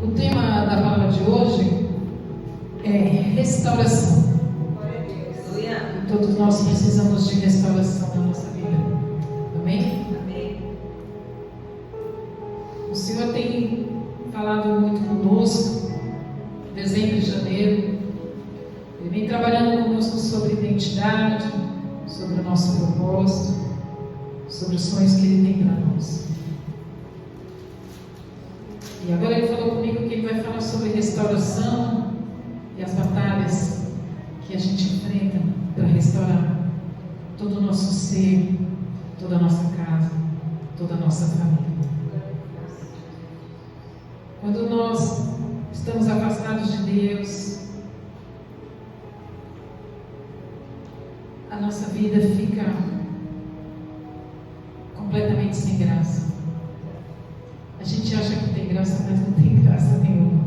O tema da palavra de hoje é restauração. E todos nós precisamos de restauração na nossa vida. Amém? Amém. O Senhor tem falado muito conosco, dezembro e janeiro. Ele vem trabalhando conosco sobre identidade, sobre o nosso propósito, sobre os sonhos que Ele tem para nós. E agora Ele falou comigo que Ele vai falar sobre restauração e as batalhas que a gente enfrenta para restaurar todo o nosso ser, toda a nossa casa, toda a nossa família. Quando nós estamos afastados de Deus, a nossa vida fica completamente sem graça. A gente acha que tem graça, mas não tem graça nenhuma.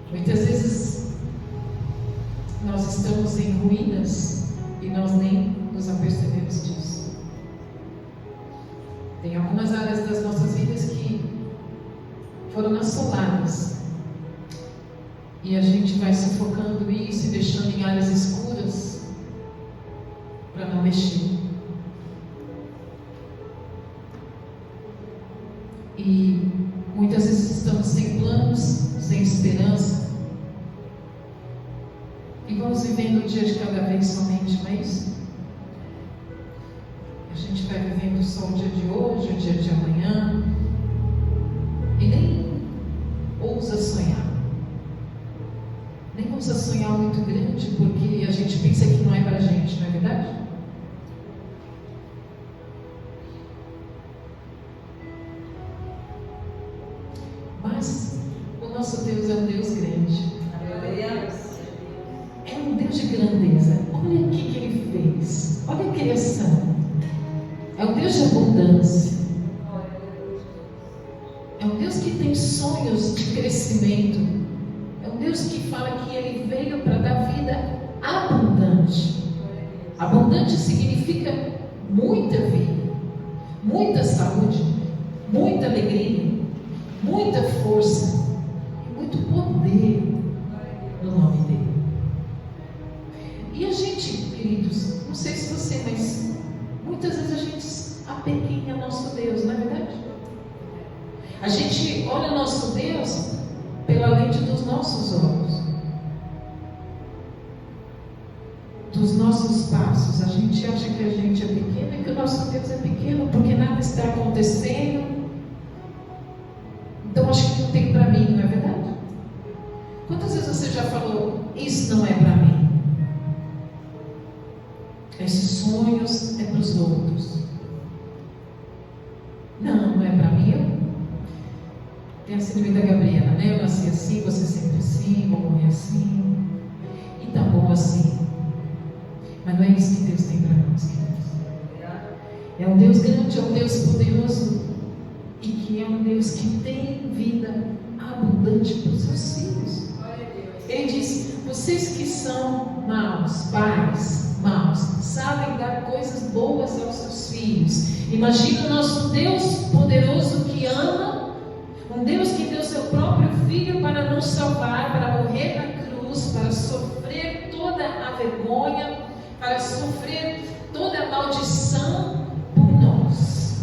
Muitas vezes nós estamos em ruínas e nós nem nos apercebemos disso. Tem algumas áreas das nossas vidas que foram assoladas e a gente vai sufocando isso e deixando em áreas escuras para não mexer. E muitas vezes estamos sem planos, sem esperança, e vamos vivendo o dia de cada vez somente, não é isso? A gente vai vivendo só o dia de hoje, o dia de amanhã, e nem ousa sonhar. Nem ousa sonhar muito grande, porque a gente pensa que não é para a gente, não é verdade? Mas o nosso Deus é um Deus grande. É um Deus de grandeza. Olha o que Ele fez. Olha a criação. É um Deus de abundância. É um Deus que tem sonhos de crescimento. É um Deus que fala que Ele veio para dar vida abundante. Abundante significa muita vida, muita saúde, muita alegria, muita força e muito poder no nome dele. E a gente, queridos, não sei se você, mas muitas vezes a gente apequena nosso Deus, não é verdade? A gente olha o nosso Deus pela lente dos nossos olhos, dos nossos passos. A gente acha que a gente é pequeno e que o nosso Deus é pequeno porque nada está acontecendo. Então acho que não tem para mim, não é verdade? Quantas vezes você já falou, isso não é para mim? Esses sonhos é para os outros. Não é para mim. Tem a síndrome da Gabriela, né? Eu nasci assim, você sempre assim, vou morrer assim. E tá bom assim. Mas não é isso que Deus tem para nós, queridos. É um Deus grande, é um Deus poderoso. E que é um Deus que tem vida abundante para os seus filhos. Ele diz, vocês que são maus, pais maus, sabem dar coisas boas aos seus filhos. Imagina o nosso Deus poderoso que ama, um Deus que deu seu próprio Filho para nos salvar, para morrer na cruz, para sofrer toda a vergonha, para sofrer toda a maldição por nós,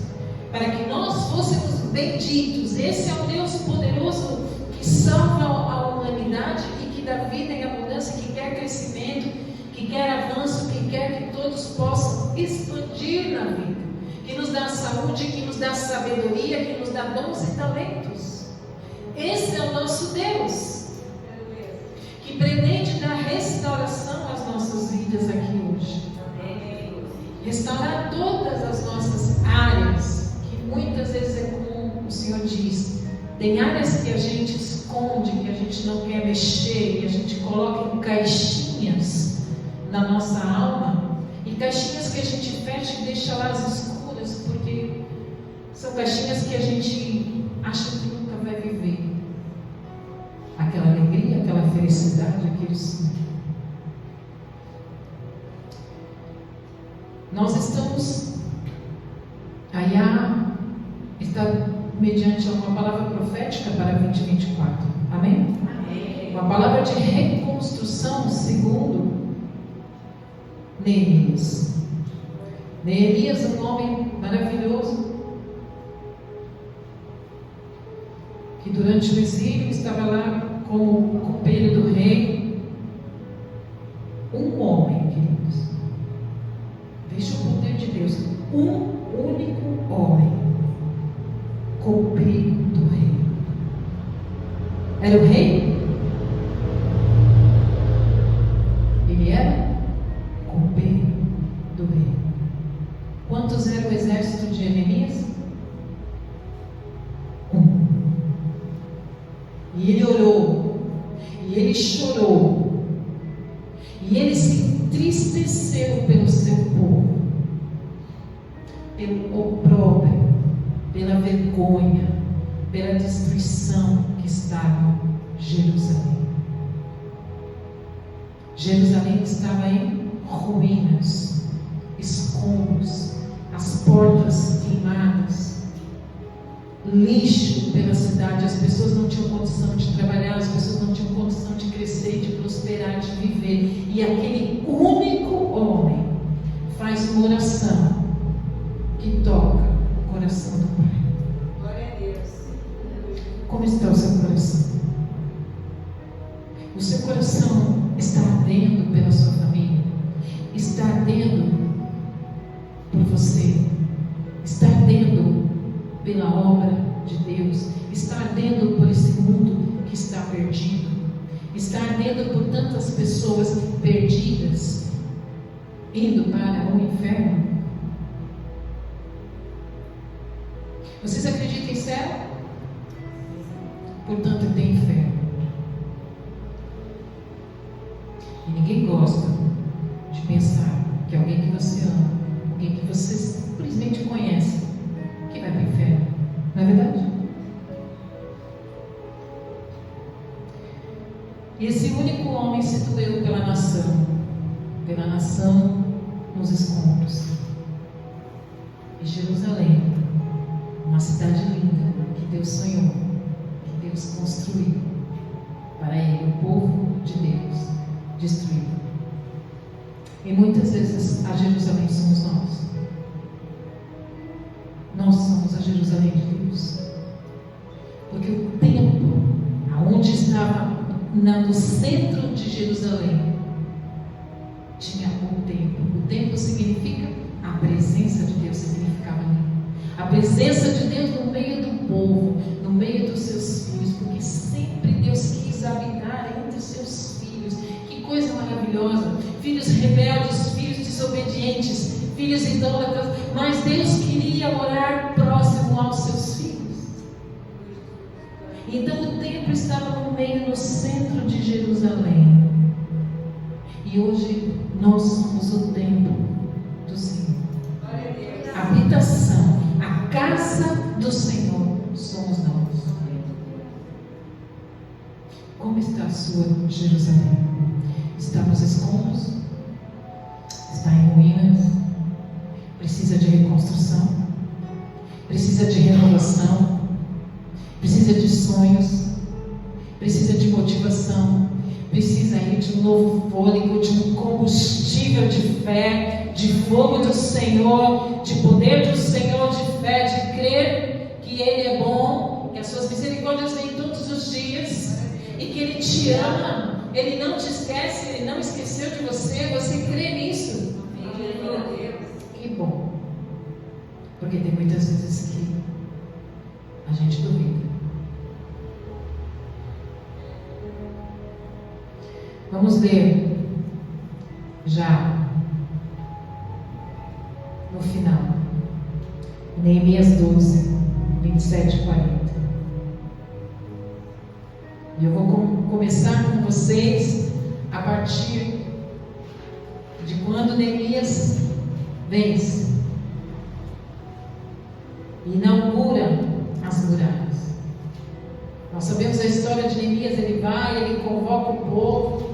para que nós fôssemos benditos. Esse é o Deus poderoso que salva a humanidade e que dá vida em abundância, que quer crescimento, que quer avanço, que quer que todos possam expandir na vida, que nos dá saúde, que nos dá sabedoria, que nos dá dons e talentos. Esse é o nosso Deus, que pretende dar restauração às nossas vidas aqui hoje. Restaurar todas as nossas áreas, que muitas vezes é como o Senhor diz, tem áreas que a gente esconde, que a gente não quer mexer, que a gente coloca em caixinhas na nossa alma, e caixinhas que a gente fecha e deixa lá as escuras, porque são caixinhas que a gente acha que nunca vai viver aquela alegria, aquela felicidade, aquele sonho. Nós estamos, a Yah está mediante uma palavra profética para 2023, obra de reconstrução segundo Neemias. Neemias, um homem maravilhoso, que durante o exílio estava lá como companheiro do rei. Um homem, queridos, veja o poder de Deus, um único homem, companheiro do rei. Era o rei? Ele era companheiro do rei. Quantos era o exército de Neemias? Um. E ele orou, e ele chorou, e ele se entristeceu pelo seu povo, pelo opróbrio, pela vergonha, pela destruição que estava em Jerusalém. Jerusalém estava em ruínas, escombros, as portas queimadas, lixo pela cidade. As pessoas não tinham condição de trabalhar, as pessoas não tinham condição de crescer, de prosperar, de viver. E aquele único homem faz uma oração que toca o coração do Pai. Glória a Deus. Como está o seu coração? O seu coração está ardendo pela sua família? Está ardendo por você? Está ardendo pela obra de Deus? Está ardendo por esse mundo que está perdido? Está ardendo por tantas pessoas perdidas, indo para o inferno? Vocês acreditam em céu? Portanto, tem inferno. E ninguém gosta de pensar que alguém que você ama, alguém que você simplesmente conhece, que vai para o inferno. Não é verdade? E esse único homem se doeu pela nação nos escombros. E Jerusalém, uma cidade linda que Deus sonhou, que Deus construiu para ele, o povo de Deus, destruído. E muitas vezes a Jerusalém somos nós. Nós somos a Jerusalém de Deus. Porque o templo, aonde estava no centro de Jerusalém, tinha um templo. O templo significa a presença de Deus, significava ali. A presença de Deus no meio do povo, no meio dos seus filhos, porque sempre Deus quis habitar entre os seus filhos. Que coisa maravilhosa! Filhos rebeldes, filhos desobedientes, filhos idólatras, mas Deus queria morar próximo aos seus filhos. Então o templo estava no meio, no centro de Jerusalém. E hoje nós somos o templo do Senhor. A habitação, a casa do Senhor somos nós. Como está a sua Jerusalém? Está nos escombros? Está em ruínas? Precisa de reconstrução? Precisa de renovação? Precisa de sonhos? Precisa de motivação? Precisa aí de um novo fôlego, de um combustível de fé, de fogo do Senhor, de poder do Senhor, de fé, de crer que Ele é bom, que as suas misericórdias vêm todos os dias e que Ele te ama, Ele não te esquece, Ele não esqueceu de você. Você crê nisso? Que bom, porque tem muitas vezes que a gente duvida. Vamos ler já no final, Neemias 12, 27 e 40. E eu vou começar com vocês a partir de quando Neemias vence e inaugura as muralhas. Nós sabemos a história de Neemias. Ele vai, ele convoca o povo,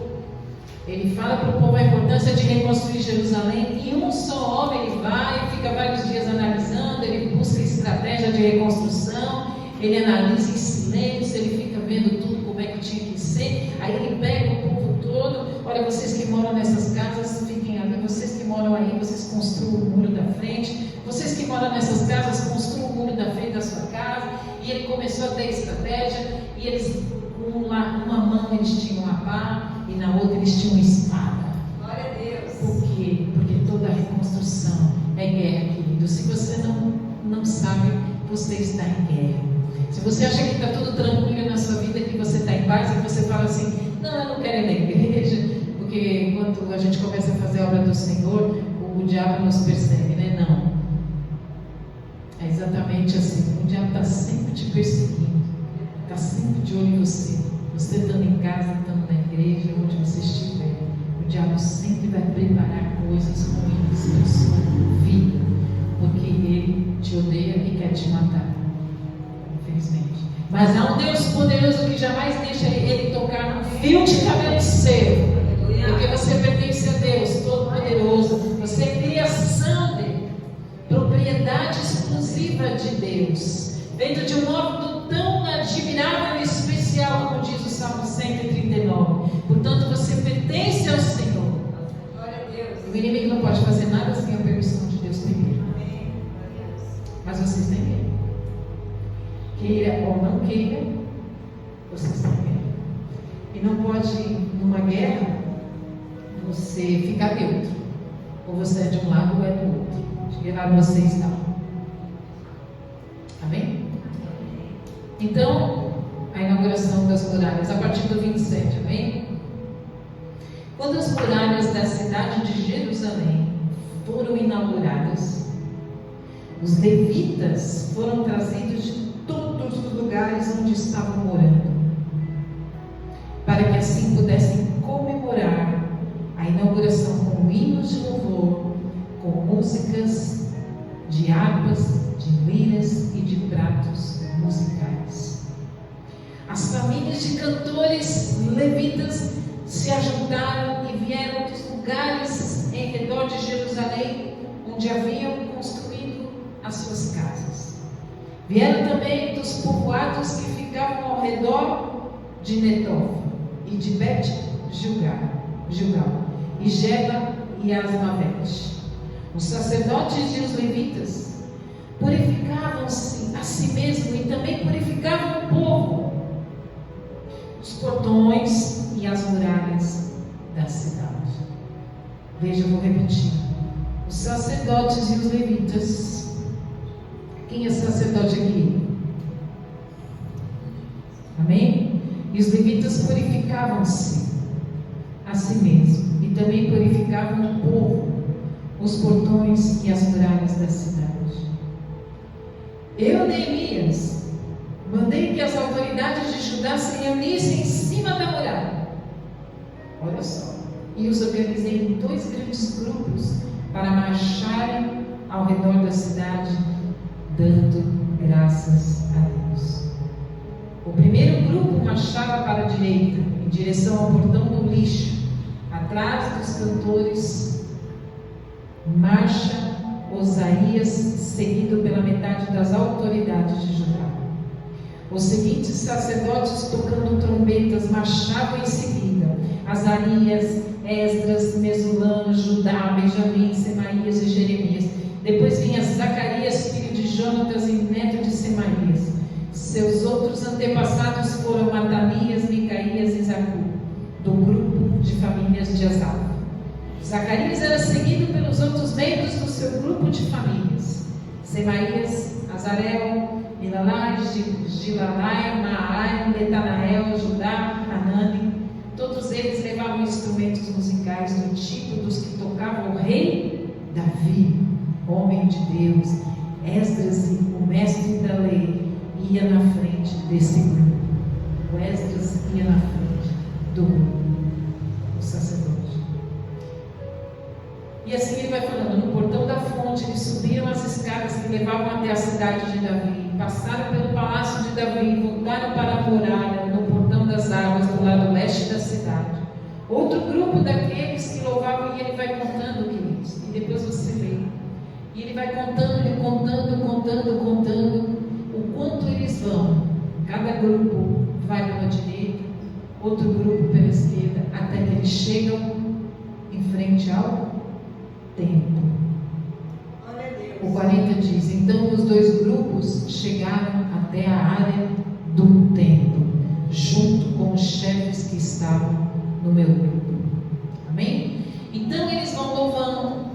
ele fala para o povo a importância de reconstruir Jerusalém, e um só homem ele vai, fica vários dias analisando, ele busca estratégia de reconstrução, ele analisa em silêncio, ele fica vendo tudo como é que tinha que ser, aí ele pega olha, vocês que moram nessas casas, fiquem ali, vocês que moram aí, vocês construam o muro da frente, vocês que moram nessas casas, construam o muro da frente da sua casa. E ele começou a ter estratégia, e eles, numa mão eles tinham uma pá, e na outra eles tinham uma espada. Glória a Deus. Por quê? Porque toda reconstrução é guerra, querido. Se você não sabe, você está em guerra. Se você acha que está tudo tranquilo na sua vida, que você está em paz, e você fala assim, não, eu não quero ir na igreja, porque quando a gente começa a fazer a obra do Senhor, o diabo nos persegue, né? Não. É exatamente assim. O diabo está sempre te perseguindo, está sempre de olho em você. Você estando em casa, estando na igreja, onde você estiver, o diabo sempre vai preparar coisas ruins para a sua vida, porque ele te odeia e quer te matar, infelizmente. Mas há um Deus poderoso que jamais deixa ele tocar no fio de cabelo seu, porque você pertence a Deus Todo-Poderoso. Você é criação dele, propriedade exclusiva de Deus, feito de um modo tão admirável e especial, como diz o Salmo 139. Portanto, você pertence ao Senhor. Glória a Deus. O inimigo não pode fazer nada sem a permissão de Deus primeiro. Amém. Glória a Deus. Mas vocês têm medo. Queira ou não queira, vocês têm medo. E não pode, numa guerra, você ficar neutro. Ou você é de um lado ou é do outro. De que lado você está. Amém? Então, a inauguração das muralhas, a partir do 27, amém? Quando as muralhas da cidade de Jerusalém foram inauguradas, os levitas foram trazidos de todos os lugares onde estavam morando, para que assim pudessem comemorar a inauguração com hinos de louvor, com músicas de harpas, de liras e de pratos musicais. As famílias de cantores levitas se ajuntaram e vieram dos lugares em redor de Jerusalém, onde haviam construído as suas casas. Vieram também dos povoados que ficavam ao redor de Netofa e de Bet-Gilgal, e Geba e Asmavete. Os sacerdotes e os levitas purificavam-se a si mesmos e também purificavam o povo, os portões e as muralhas da cidade. Veja, eu vou repetir. Os sacerdotes e os levitas. Quem é sacerdote aqui? Amém? E os levitas purificavam-se a si mesmos e também purificavam o povo, os portões e as muralhas da cidade. Eu, Neemias, mandei que as autoridades de Judá se reunissem em cima da muralha. Olha só. E os organizei em 2 grandes grupos para marcharem ao redor da cidade, dando graças a Deus. O primeiro grupo marchava para a direita, em direção ao portão do lixo. Atrás dos cantores, marcha Osaías, seguido pela metade das autoridades de Judá. Os seguintes sacerdotes, tocando trombetas, marchavam em seguida: Azarias, Esdras, Mesulam, Judá, Benjamim, Semaías e Jeremias. Depois vinha Zacarias, filho de Jonatas e neto de Semaías. Seus outros antepassados foram Matanias, Micaías e Zacu, do grupo de famílias de Asaf. Zacarias era seguido pelos outros membros do seu grupo de famílias: Semaías, Azarel, Milalai, Gilalai, Maarai, Netanael, Judá, Hanani. Todos eles levavam instrumentos musicais do tipo dos que tocava o rei Davi, homem de Deus. Esdras, o mestre da lei, ia na frente desse grupo. O Esdras ia na frente do grupo, o sacerdote. E assim ele vai falando: no portão da fonte eles subiram as escadas que levavam até a cidade de Davi, passaram pelo palácio de Davi, voltaram para a muralha, no portão das águas, do lado leste da cidade. Outro grupo daqueles que louvavam, e ele vai contando, queridos, e depois você lê. E ele vai contando, o quanto eles vão. Cada grupo vai pela direita, outro grupo pela esquerda, até que eles chegam em frente ao templo. O 40 diz: então os dois grupos chegaram até a área do templo, junto com os chefes que estavam no meu grupo. Amém? Então eles vão louvando,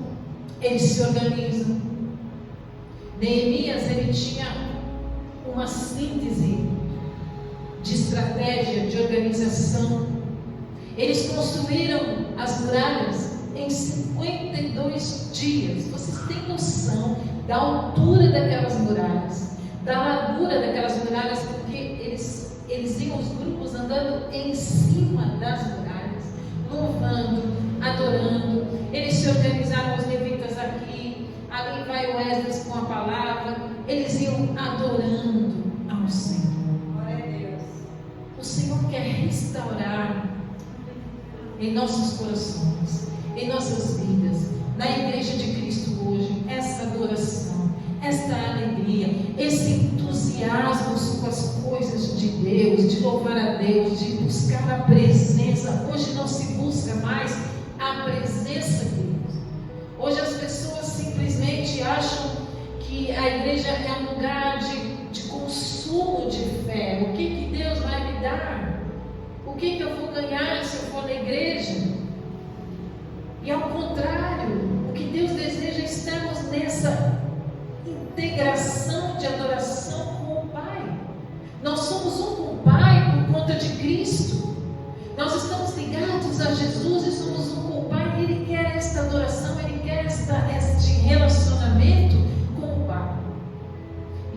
eles se organizam. Neemias, ele tinha uma síntese de estratégia, de organização. Eles construíram as muralhas em 52 dias. Vocês têm noção da altura daquelas muralhas, da largura daquelas muralhas, porque eles iam os grupos andando em cima das muralhas, louvando, adorando. Eles se organizaram, os levitas aqui, ali vai o Esdras com a palavra. Eles iam adorando ao Senhor. Glória a Deus. O Senhor quer restaurar em nossos corações, em nossas vidas, na igreja de Cristo hoje, essa adoração, esta alegria, esse entusiasmo com as coisas de Deus, de louvar a Deus, de buscar a presença. Hoje não se busca mais a presença de Deus. Hoje as pessoas simplesmente acham que a igreja é um lugar de consumo de fé. O que Deus vai me dar? O que eu vou ganhar se eu for na igreja? E ao contrário, o que Deus deseja é estarmos nessa integração de adoração com o Pai. Nós somos um com o Pai por conta de Cristo. Nós estamos ligados a Jesus e somos um com o Pai. E Ele quer esta adoração, Ele quer este relacionamento com o Pai.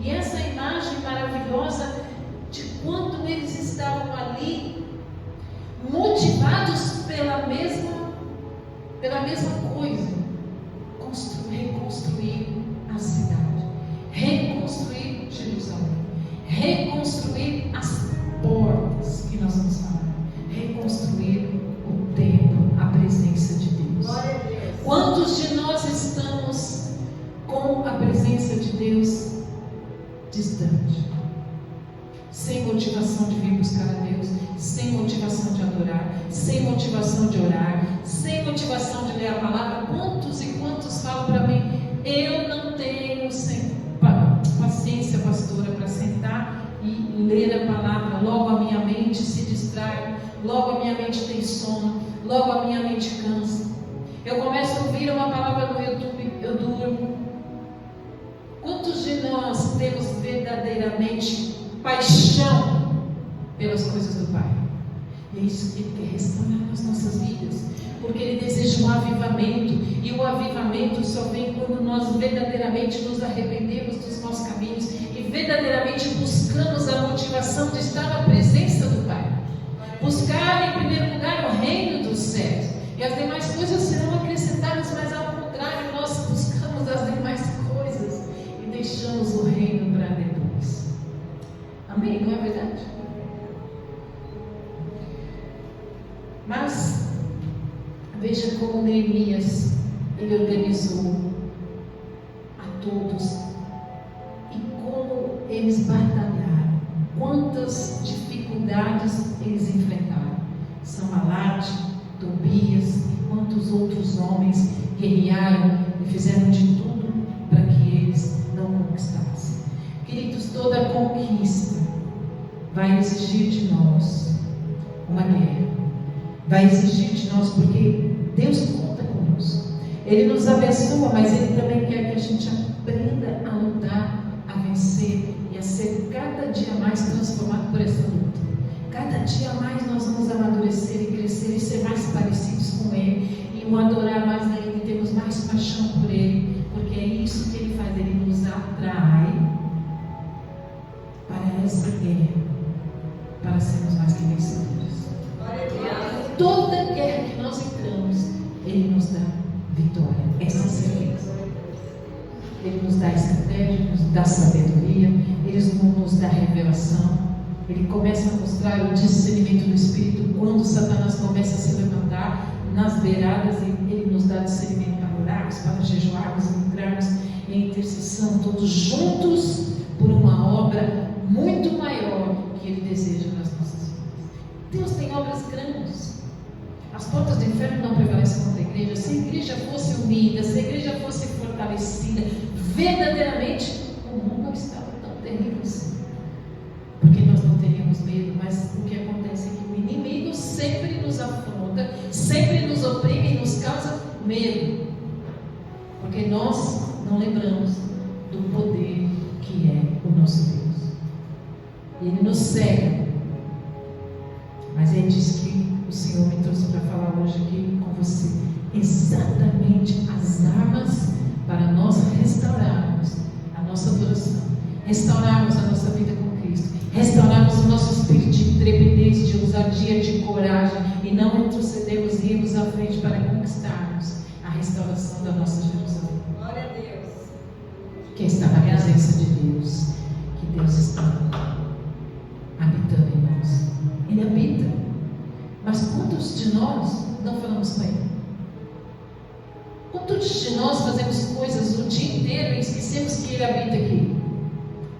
E essa imagem maravilhosa de quando eles estavam ali, motivados pela mesma coisa, reconstruir a cidade, reconstruir Jerusalém, reconstruir as portas que nós vamos falar, reconstruir o templo, a presença de Deus. Glória a Deus. Quantos de nós estamos com a presença de Deus distante, sem motivação de vir buscar a Deus, sem motivação de adorar, sem motivação de orar, sem motivação de ler a palavra? Quantos e quantos falam para mim: eu não tenho paciência, pastora, para sentar e ler a palavra, logo a minha mente se distrai, logo a minha mente tem sono, logo a minha mente cansa, eu começo a ouvir uma palavra no YouTube, eu durmo. Quantos de nós temos verdadeiramente paixão pelas coisas do Pai? E é isso que Ele quer restaurar nas nossas vidas, porque Ele deseja um avivamento, e o avivamento só vem quando nós verdadeiramente nos arrependemos dos nossos caminhos e verdadeiramente buscamos a motivação de estar na presença do Pai. Buscar em primeiro lugar o reino dos céus, e as demais coisas serão acrescentadas, mas ao contrário, nós buscamos as demais coisas e deixamos o reino para depois. Amém? Não é verdade? Mas veja como Neemias, ele organizou a todos e como eles batalharam, quantas dificuldades eles enfrentaram. Sanbalate, Tobias e quantos outros homens guerrearam e fizeram de tudo para que eles não conquistassem. Queridos, toda conquista vai exigir de nós uma guerra. Vai exigir de nós, porque Deus conta conosco. Ele nos abençoa, mas Ele também quer que a gente aprenda a lutar, a vencer e a ser cada dia mais transformado por essa luta. Cada dia mais nós vamos amadurecer e crescer e ser mais parecidos com Ele, e o adorar mais a Ele, e termos mais paixão por Ele, porque é isso que Ele faz. Ele nos atrai para essa guerra, para sermos mais que vencedores. Toda guerra que nós entramos, Ele nos dá vitória. Essa é a certeza. Ele nos dá estratégia, nos dá sabedoria, Ele nos dá revelação. Ele começa a mostrar o discernimento do Espírito quando Satanás começa a se levantar nas beiradas, e Ele nos dá discernimento para orarmos, para jejuarmos, entrarmos em intercessão, todos juntos por uma obra muito maior que Ele deseja nas nossas vidas. Deus tem tem obras grandes. As portas do inferno não prevalecem contra a igreja. Se a igreja fosse unida, se a igreja fosse fortalecida, verdadeiramente, o mundo não estava tão terrível assim. Porque nós não teríamos medo, mas o que acontece é que o inimigo sempre nos afronta, sempre nos oprime e nos causa medo. Porque nós não lembramos do poder que é o nosso Deus. Ele nos cega. Mas ele diz que o Senhor me trouxe para falar hoje aqui com você exatamente as armas para nós restaurarmos a nossa adoração, restaurarmos a nossa vida com Cristo, restaurarmos o nosso espírito de intrepidez, de ousadia, de coragem, e não retrocedermos e irmos à frente para conquistarmos a restauração da nossa Jerusalém. Glória a Deus. Que está na presença de Deus, que Deus está habitando em nós. Ele habita. Mas quantos de nós não falamos com Ele? Quantos de nós fazemos coisas o dia inteiro e esquecemos que Ele habita aqui?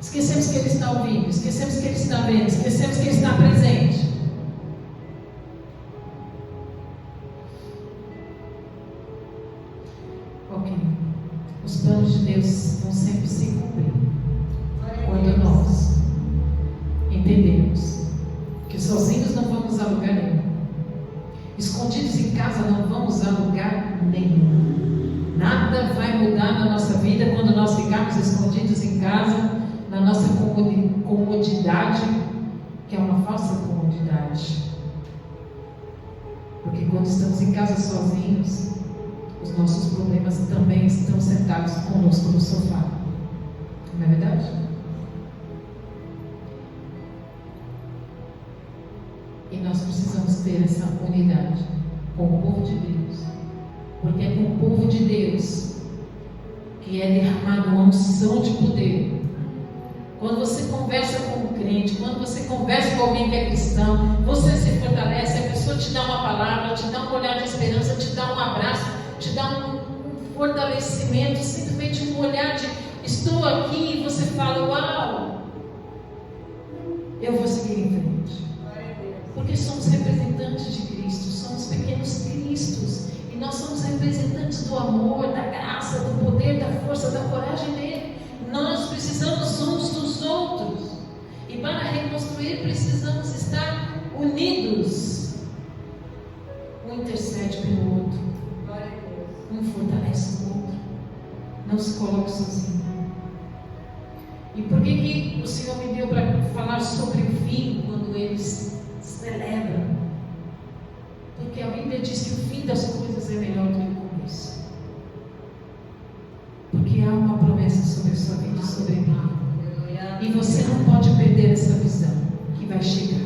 Esquecemos que Ele está ouvindo, esquecemos que Ele está vendo, esquecemos que Ele está presente. Ok. Os planos de Deus vão sempre se cumprir quando nós entendemos que sozinhos não vamos a lugar nenhum, escondidos em casa não vamos a lugar nenhum. Nada vai mudar na nossa vida quando nós ficarmos escondidos em casa, na nossa comodidade, que é uma falsa comodidade. Porque quando estamos em casa sozinhos, os nossos problemas também estão sentados conosco no sofá. Não é verdade? E nós precisamos ter essa unidade com o povo de Deus, porque é com o povo de Deus que é derramada uma unção de poder. Quando você conversa com um crente, quando você conversa com alguém que é cristão, você se fortalece, a pessoa te dá uma palavra, te dá um olhar de esperança, te dá um abraço, te dá um fortalecimento, simplesmente um olhar de estou aqui, e você fala, uau, eu vou seguir em frente. Porque somos representantes de Cristo, somos pequenos Cristos, e nós somos representantes do amor, da graça, do poder, da força, da coragem dele. Nós precisamos uns dos outros, e para reconstruir precisamos estar unidos. Um intercede pelo outro, um fortalece o outro, não se coloque sozinho. E por que o Senhor me deu para falar sobre o fim quando eles celebram? Porque a Bíblia diz que o fim das coisas é melhor do que o começo. Porque há uma promessa sobre a sua vida e sobre a minha. E você não pode perder essa visão que vai chegar.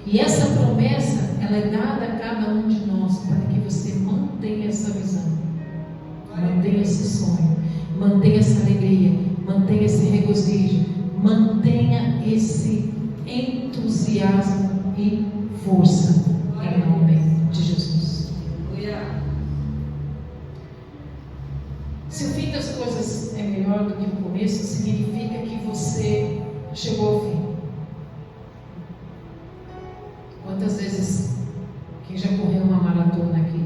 E essa promessa, ela é dada a cada um de nós para que você mantenha essa visão, mantenha esse sonho, mantenha essa alegria, mantenha esse regozijo, mantenha esse entusiasmo e força em nome de Jesus. Se o fim das coisas é melhor do que o começo, significa que você chegou ao fim. Quantas vezes quem já correu uma maratona aqui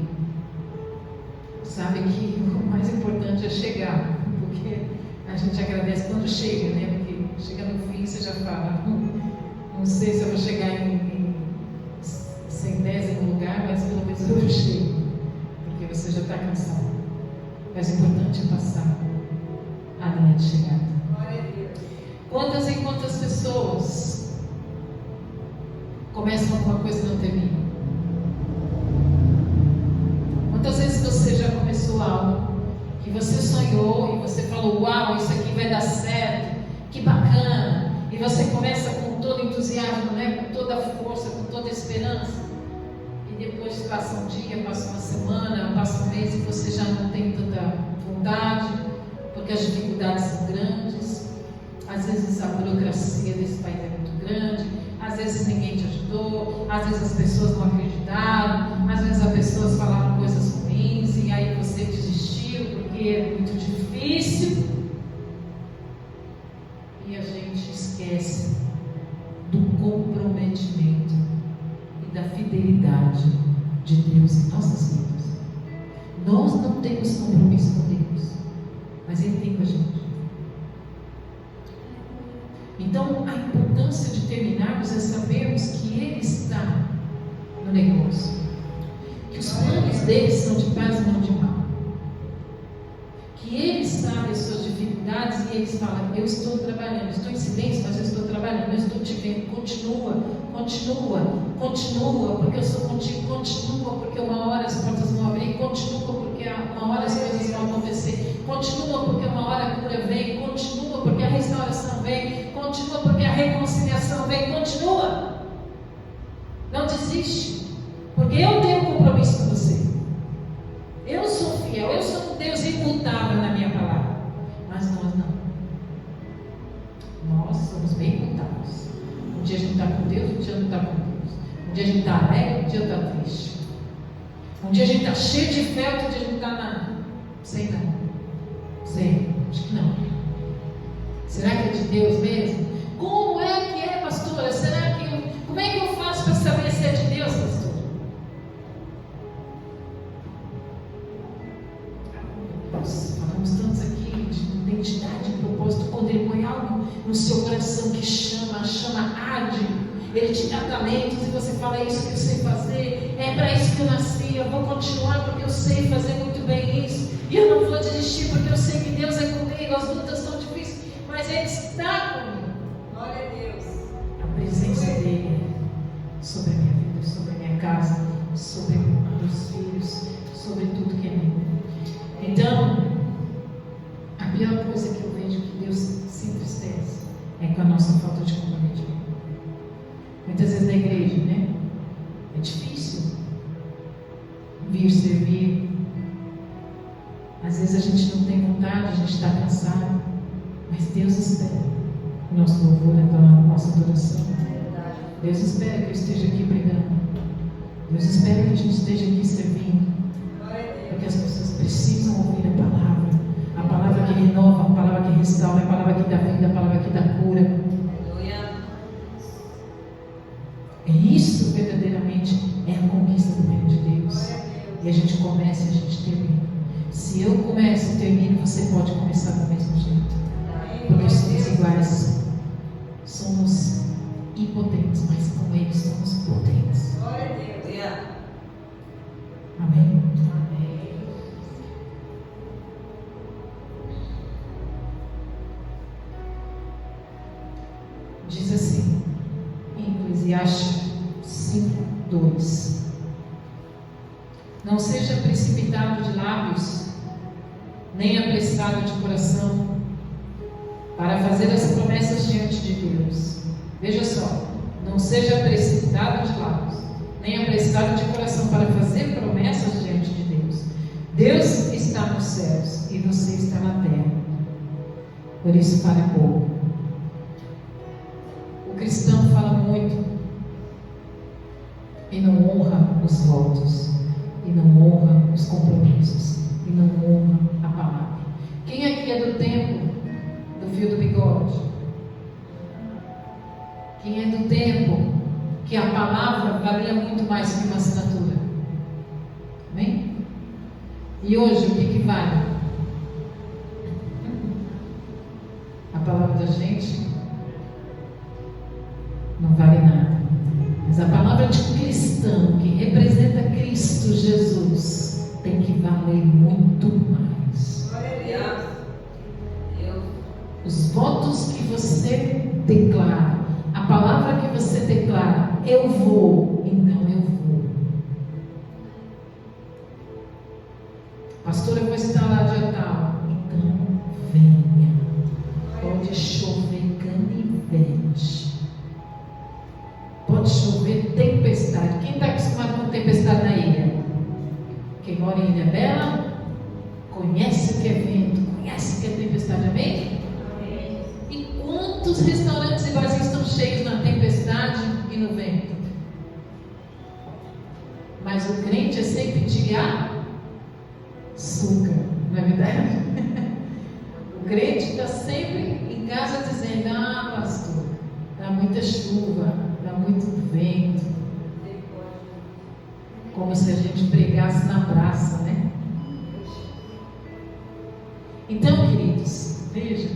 sabe que o mais importante é chegar, porque a gente agradece quando chega, né? Porque chega no fim você já fala, não sei se eu vou chegar em 100º lugar, mas pelo menos eu chego, porque você já está cansado. Mas o importante é passar a linha de chegada. Quantas e quantas pessoas começam alguma coisa e não terminam? Quantas vezes você já começou algo que você sonhou e você falou, uau, isso aqui vai dar certo, que bacana, e você começa com todo entusiasmo, né? Com toda a força, com toda a esperança, e depois passa um dia, passa uma semana, passa um mês e você já não tem tanta vontade, porque as dificuldades são grandes, às vezes a burocracia desse país é muito grande, às vezes ninguém te ajudou, às vezes as pessoas não acreditaram, às vezes as pessoas falaram coisas ruins e aí você desistiu porque é muito difícil, e a gente esquece do comprometimento da fidelidade de Deus em nossas vidas. Nós não temos compromisso com Deus, mas Ele tem com a gente. Então, a importância de terminarmos é sabermos que Ele está no negócio, que os planos dele são de paz e não de mal, que Ele sabe as suas dificuldades e Ele fala: eu estou trabalhando, estou em silêncio, mas eu estou trabalhando, eu estou te vendo, continua, porque eu sou contigo, continua, porque uma hora as portas vão abrir, continua, porque uma hora as coisas vão acontecer, continua, porque uma hora a cura vem, continua, porque a restauração vem, continua, porque a reconciliação vem, continua. Não desiste, porque eu tenho um compromisso com você. Eu sou fiel, eu sou um Deus imutável na minha palavra. Mas nós não. Nós somos bem imutáveis. Um dia a gente está com Deus, um dia não está com Deus. Um dia a gente está alegre, um dia está triste. Um dia a gente está cheio de fé, outro dia a gente está na... Sei não. Sei, acho que não. Será que é de Deus mesmo? Como é que é, pastora? Como é que eu faço para saber se é de Deus, pastor? Nós falamos tantos aqui de identidade, de propósito. Quando Ele põe algo no seu coração que chama arde, Ele te dá talentos e você fala: é isso que eu sei fazer, é para isso que eu nasci, eu vou continuar porque eu sei fazer muito bem isso, e eu não vou desistir porque eu sei que Deus é comigo. As lutas são difíceis, mas Ele está comigo. Glória a Deus. A presença dEle sobre a minha vida, sobre a minha casa, sobre meus filhos, sobre tudo que é meu. Então, a pior coisa que eu vejo que Deus se entristece é com a nossa falta de comprometimento. Muitas vezes na igreja, né? É difícil vir servir. Às vezes a gente não tem vontade, a gente está cansado, mas Deus espera o nosso louvor, a nossa adoração. Deus espera que eu esteja aqui pregando. Deus espera que a gente esteja aqui servindo. Porque as pessoas precisam ouvir a palavra que renova, a palavra que restaura, a palavra que dá vida, a palavra que dá cura. É isso verdadeiramente é a conquista do reino de Deus. E a gente começa e a gente termina. Se eu começo e termino, você pode começar do mesmo jeito. Porque somos iguais. Somos impotentes, mas com Ele somos potentes. Glória a Deus. Amém? Diz assim, em Eclesiastes 5:2: não seja precipitado de lábios, nem apressado de coração, para fazer as promessas diante de Deus. Veja só, não seja precipitado de lábios, nem apressado de coração, para fazer promessas diante de Deus. Deus está nos céus e você está na terra. Por isso, fale pouco. O cristão fala muito e não honra os votos, e não honra os compromissos, e não honra a palavra. Quem aqui é do tempo do fio do bigode? Quem é do tempo que a palavra valia muito mais que uma assinatura? Amém? E hoje o que vale? A palavra da gente não vale nada. Mas a palavra de um cristão que representa Cristo Jesus tem que valer muito mais. Glória a Deus. Os votos que você declara, a palavra que você declara: eu vou, então eu vou. Pastor, eu vou estar lá dia tal. Então venha. Pode chover canivete. Pode chover tempestade. Quem está acostumado com tempestade na ilha? Quem mora em Ilha Bela conhece o que é vento, conhece o que é tempestade. Amém? Amém. E quantos restaurantes e barzinhos estão cheios na tempestade e no vento? Mas o crente é sempre de açúcar, não é verdade? O crente está sempre em casa dizendo: pastor, dá muita chuva, dá muito vento, Como se a gente pregasse na praça, né? Então, queridos, veja,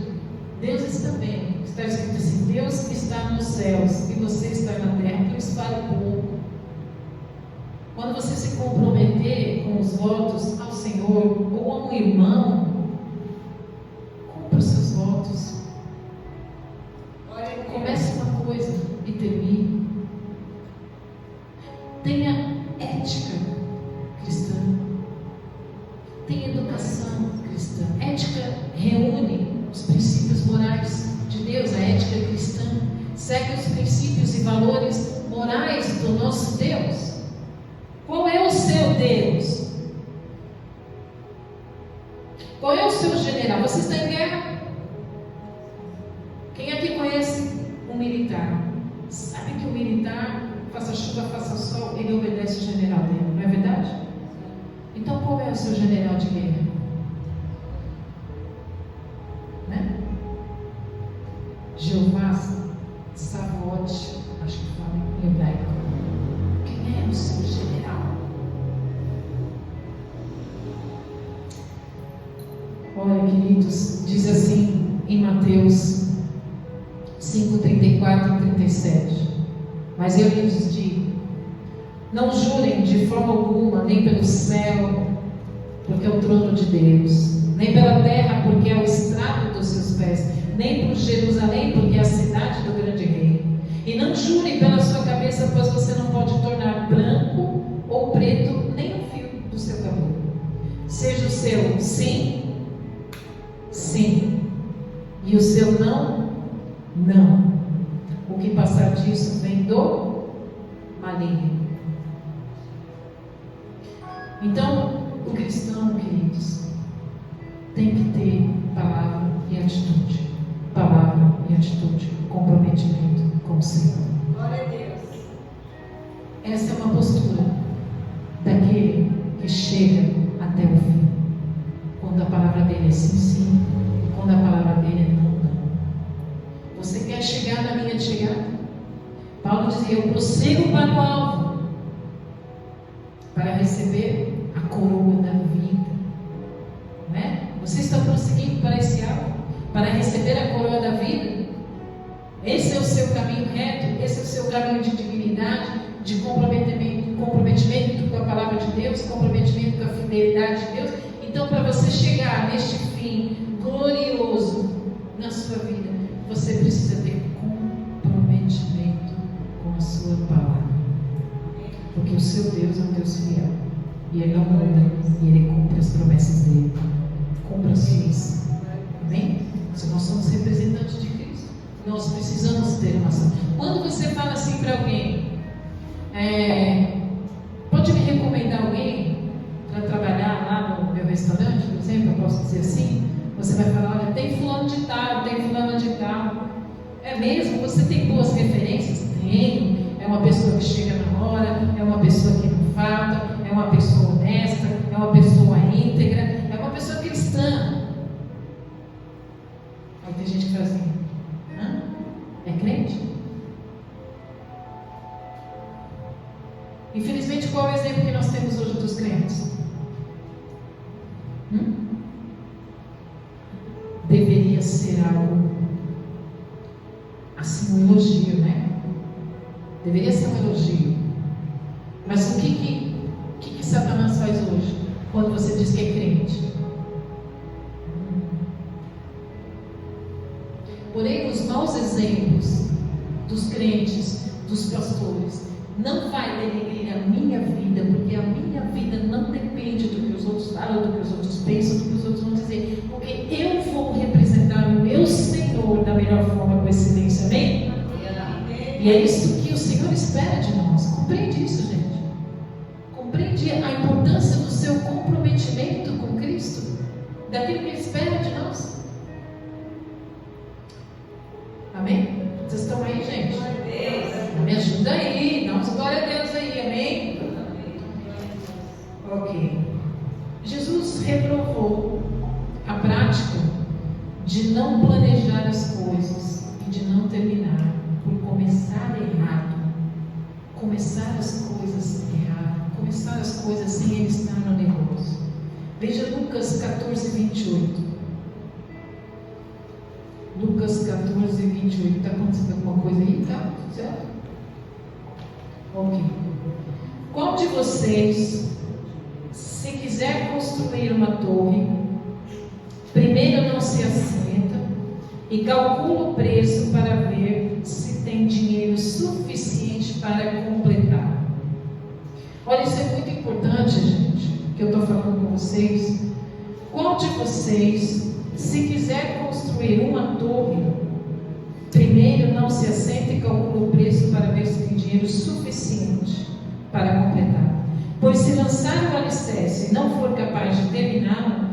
Deus está bem. Está escrito assim: Deus está nos céus e você está na terra, que isso vale pouco. Quando você se comprometer com os votos ao Senhor ou a um irmão, cumpra os seus votos. Comece uma coisa e termine. Tenha ética cristã. Tenha educação cristã. Ética reúne os princípios morais de Deus, a ética cristã. Segue os princípios e valores morais do nosso Deus. Qual é o seu Deus? Qual é o seu general? Você está em guerra? Quem aqui conhece um militar? Sabe que o militar, faça chuva, faça sol, ele obedece o general dele, não é verdade? Então qual é o seu general de guerra? Né? Jeová Sabaoth, acho que fala em hebraico. Quem é o seu general? Olha, queridos, diz assim em Mateus 5, 34 e 37. Mas eu lhes digo: não jurem de forma alguma, nem pelo céu, porque é o trono de Deus, nem pela terra, porque é o estrado dos seus pés, nem por Jerusalém, porque é a cidade do grande rei. E não jurem pela sua cabeça, pois você não pode tornar branco ou preto nem um fio do seu cabelo. Seja o seu sim, sim, e o seu não, não. O que passar disso vem do maligno. Então, o cristão, queridos, tem que ter palavra e atitude. Palavra e atitude, comprometimento com o Senhor. Glória a Deus. Essa é uma postura daquele que chega até o fim. Quando a palavra dele é sim, sim, e quando a palavra dele é não, não. Você quer chegar na linha de chegada? Paulo dizia: eu prossigo para o alvo, para receber a coroa da vida. Não é? Você está prosseguindo para esse alvo, para receber a coroa da vida? Esse é o seu caminho reto, esse é o seu caminho de dignidade, de comprometimento com a palavra de Deus, comprometimento com a fidelidade de Deus. Então, para você chegar neste fim glorioso na sua vida, você precisa ter comprometimento com a sua palavra. Porque o seu Deus é um Deus fiel. E Ele não muda. E Ele cumpre as promessas dEle. Cumpre as suas. Amém? Se nós somos representantes de Cristo, nós precisamos ter uma ação. Quando você fala assim para alguém, pode me recomendar alguém para trabalhar lá no meu restaurante, por exemplo, eu posso dizer assim? Você vai falar: olha, tem fulano de tal, tem fulano de tal. É mesmo? Você tem boas referências? Tenho. É uma pessoa que chega na hora, é uma pessoa que não falta, é uma pessoa honesta, é uma pessoa íntegra, é uma pessoa cristã. Aí tem gente que fala assim: hã? É crente? Infelizmente, qual é o exemplo que nós temos hoje dos crentes? Deveria ser algo assim, um elogio, né? Deveria ser um elogio. Mas o que Satanás faz hoje quando você diz que é crente? Porém, os maus exemplos dos crentes, dos pastores, não vai denegrir a minha vida, porque a minha vida não depende do que os outros falam, do que os outros pensam, do que os outros vão dizer, porque eu vou representar o meu Senhor da melhor forma com excelência. Amém? E é isso que o Senhor espera de nós. Compreende isso, gente? Compreende a importância do seu comprometimento com Cristo, daquilo que Ele espera de nós? Amém? Vocês estão aí, gente? Me ajuda aí, dá uns glória a Deus aí, amém? Ok. Jesus reprovou a prática de não planejar as coisas e de não terminar por começar errado começar as coisas errado, começar as coisas sem ele estar no negócio. Veja Lucas 14, 28. Lucas 14, 28. Está acontecendo alguma coisa aí? Tá? Certo? Ok. Qual de vocês, se quiser construir uma torre, primeiro não se assenta e calcula o preço para ver se tem dinheiro suficiente para completar? Olha, isso é muito importante, gente, que eu estou falando com vocês. Qual de vocês, se quiser construir uma torre, primeiro não se assenta e calcula o preço para ver se tem dinheiro suficiente para completar? Pois se lançar o alicerce e não for capaz de terminá-lo,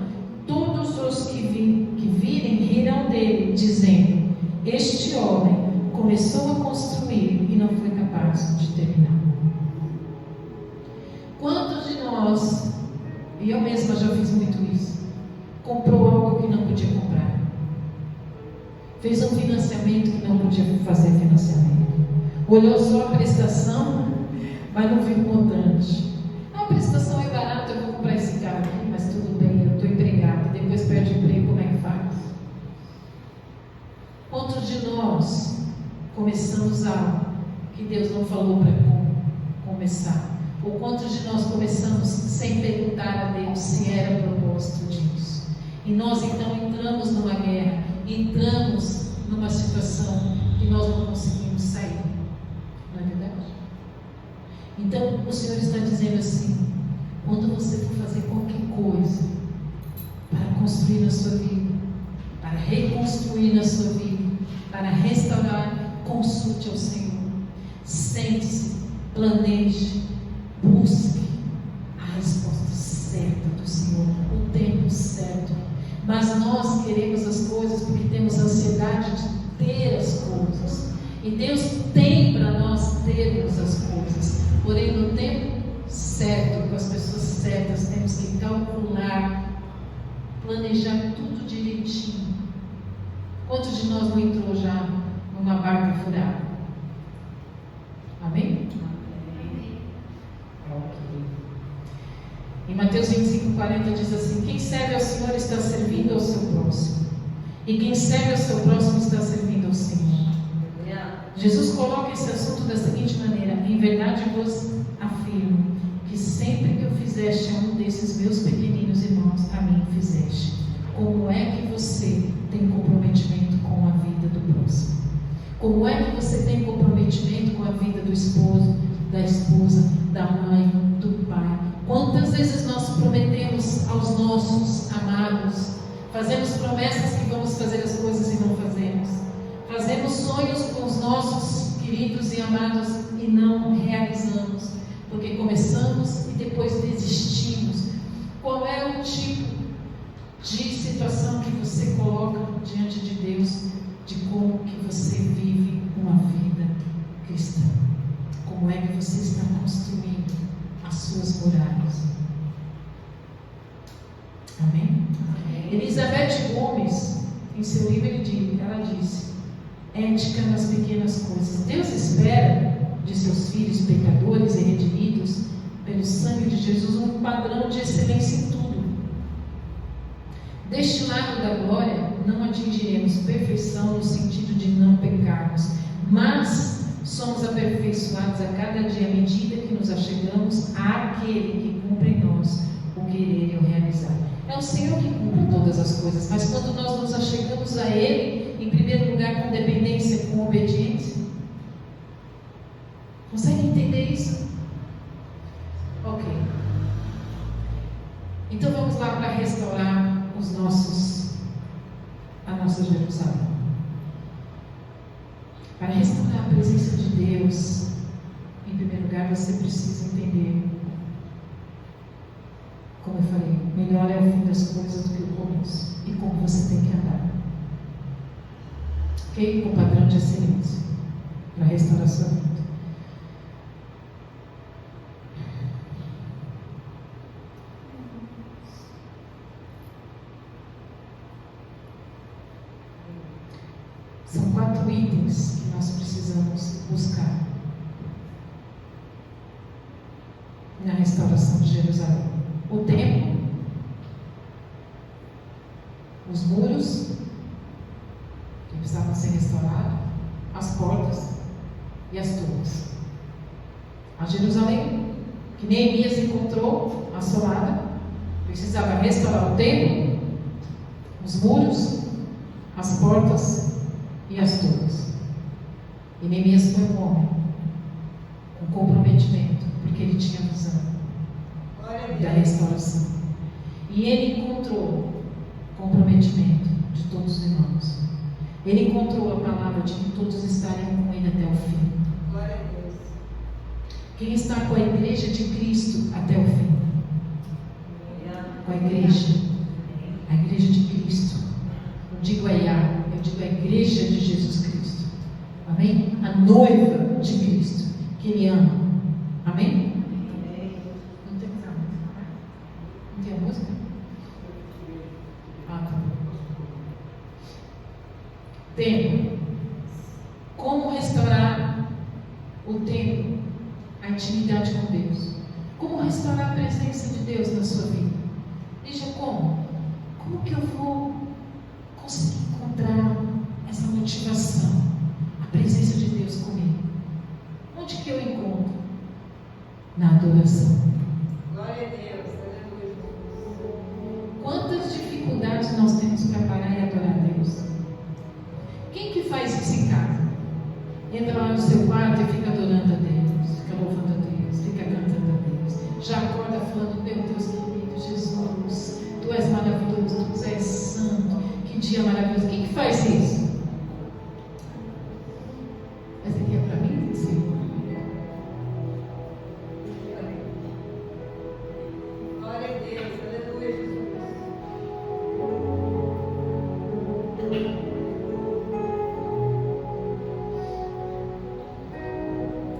todos os que virem rirão dele, dizendo: este homem começou a construir e não foi capaz de terminar. Quantos de nós, e eu mesma já fiz muito isso, comprou algo que não podia comprar, fez um financiamento que não podia fazer financiamento, olhou só a prestação, mas não viu o montante. A prestação é barata, eu vou comprar esse carro aqui, mas tudo bem, eu estou empregada, depois perde o emprego, como é que faz? Quantos de nós começamos algo que Deus não falou para começar? Ou quantos de nós começamos sem perguntar a Deus se era propósito disso? E nós então entramos numa guerra, entramos numa situação que nós não conseguimos sair. Não é verdade? Então o Senhor está dizendo assim: quando você for fazer qualquer coisa para construir na sua vida, para reconstruir na sua vida, para restaurar, consulte ao Senhor. Sente-se, planeje, busque a resposta certa do Senhor, o tempo certo. Mas nós queremos as coisas porque temos ansiedade de ter as coisas. E Deus tem para nós termos as coisas. Porém, no tempo certo, com as pessoas certas, temos que calcular, planejar tudo direitinho. Quantos de nós não entrou já numa barca furada? Amém? Em Mateus 25:40 diz assim: quem serve ao Senhor está servindo ao seu próximo, e quem serve ao seu próximo está servindo ao Senhor. Jesus coloca esse assunto da seguinte maneira: em verdade vos afirmo que sempre que eu fizeste a um desses meus pequeninos irmãos, a mim fizeste. Como é que você tem comprometimento com a vida do próximo? Como é que você tem comprometimento com a vida do esposo, da esposa, da mãe, do pai? Quantas vezes nós prometemos aos nossos amados, fazemos promessas que vamos fazer as coisas e não fazemos, fazemos sonhos com os nossos queridos e amados e não realizamos, porque começamos e depois desistimos. Qual é o tipo de situação que você coloca diante de Deus, de como que você vive uma vida cristã? Como é que você está construindo as suas muralhas? Amém? Elizabeth Gomes, em seu livro, ela disse: ética nas pequenas coisas. Deus espera de seus filhos pecadores e redimidos pelo sangue de Jesus um padrão de excelência em tudo. Deste lado da glória, não atingiremos perfeição no sentido de não pecarmos, mas somos aperfeiçoados a cada dia à medida que nos achegamos àquele que cumpre em nós o querer e o realizar. É o Senhor que cumpre todas as coisas, mas quando nós nos achegamos a Ele, em primeiro lugar com dependência, com obediência. Consegue entender isso? Ok. Então vamos lá para restaurar a nossa Jerusalém. Para restaurar a presença de Deus, em primeiro lugar você precisa entender, como eu falei, melhor é o fim das coisas do que o começo, e como você tem que andar. Ok? Com padrão de excelência para restaurar a sua vida. São 4 itens que nós precisamos buscar. na restauração de Jerusalém? O templo, os muros que precisavam ser restaurados, as portas e as torres. A Jerusalém, que Neemias encontrou assolada, precisava restaurar o templo, os muros, as portas e as torres. E Neemias foi um homem com comprometimento, porque ele tinha visão da restauração. E ele encontrou comprometimento de todos os irmãos. Ele encontrou a palavra de que todos estariam com ele até o fim. Glória a Deus. Quem está com a igreja de Cristo até o fim? Com a igreja de Cristo. Não digo a Iá, eu digo a igreja de Jesus Cristo. Amém? A noiva de Cristo, que ele ama. Amém? Não tem música? Não tem a música? Ah, tá. Templo. Como restaurar o templo, a intimidade com Deus? Como restaurar a presença de Deus na sua vida? Veja como? Como que eu vou conseguir encontrar essa motivação? A presença de Deus comigo. Onde que eu encontro? Na adoração. Glória a Deus. Aleluia. Quantas dificuldades nós temos para parar e adorar a Deus? Quem que faz isso em casa? Entra lá no seu quarto e fica adorando a Deus, fica louvando a Deus, fica cantando a Deus. Já acorda falando: meu Deus querido, Jesus, Tu és maravilhoso, Tu és santo, que dia maravilhoso. Quem que faz isso? Essa aqui é para mim? Sim. Glória a Deus. Aleluia, Jesus.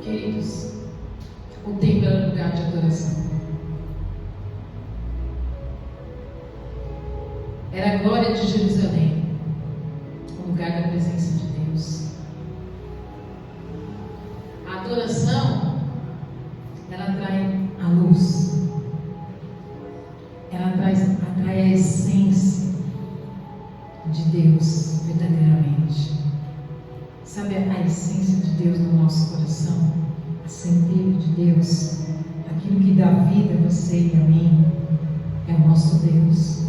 Queridos, o templo era lugar de adoração. Era a glória de Jerusalém, o lugar da presença de Deus. A adoração, ela atrai a luz, ela atrai a essência de Deus verdadeiramente. Sabe a essência de Deus no nosso coração? A centelha de Deus, aquilo que dá vida a você e a mim, é o nosso Deus.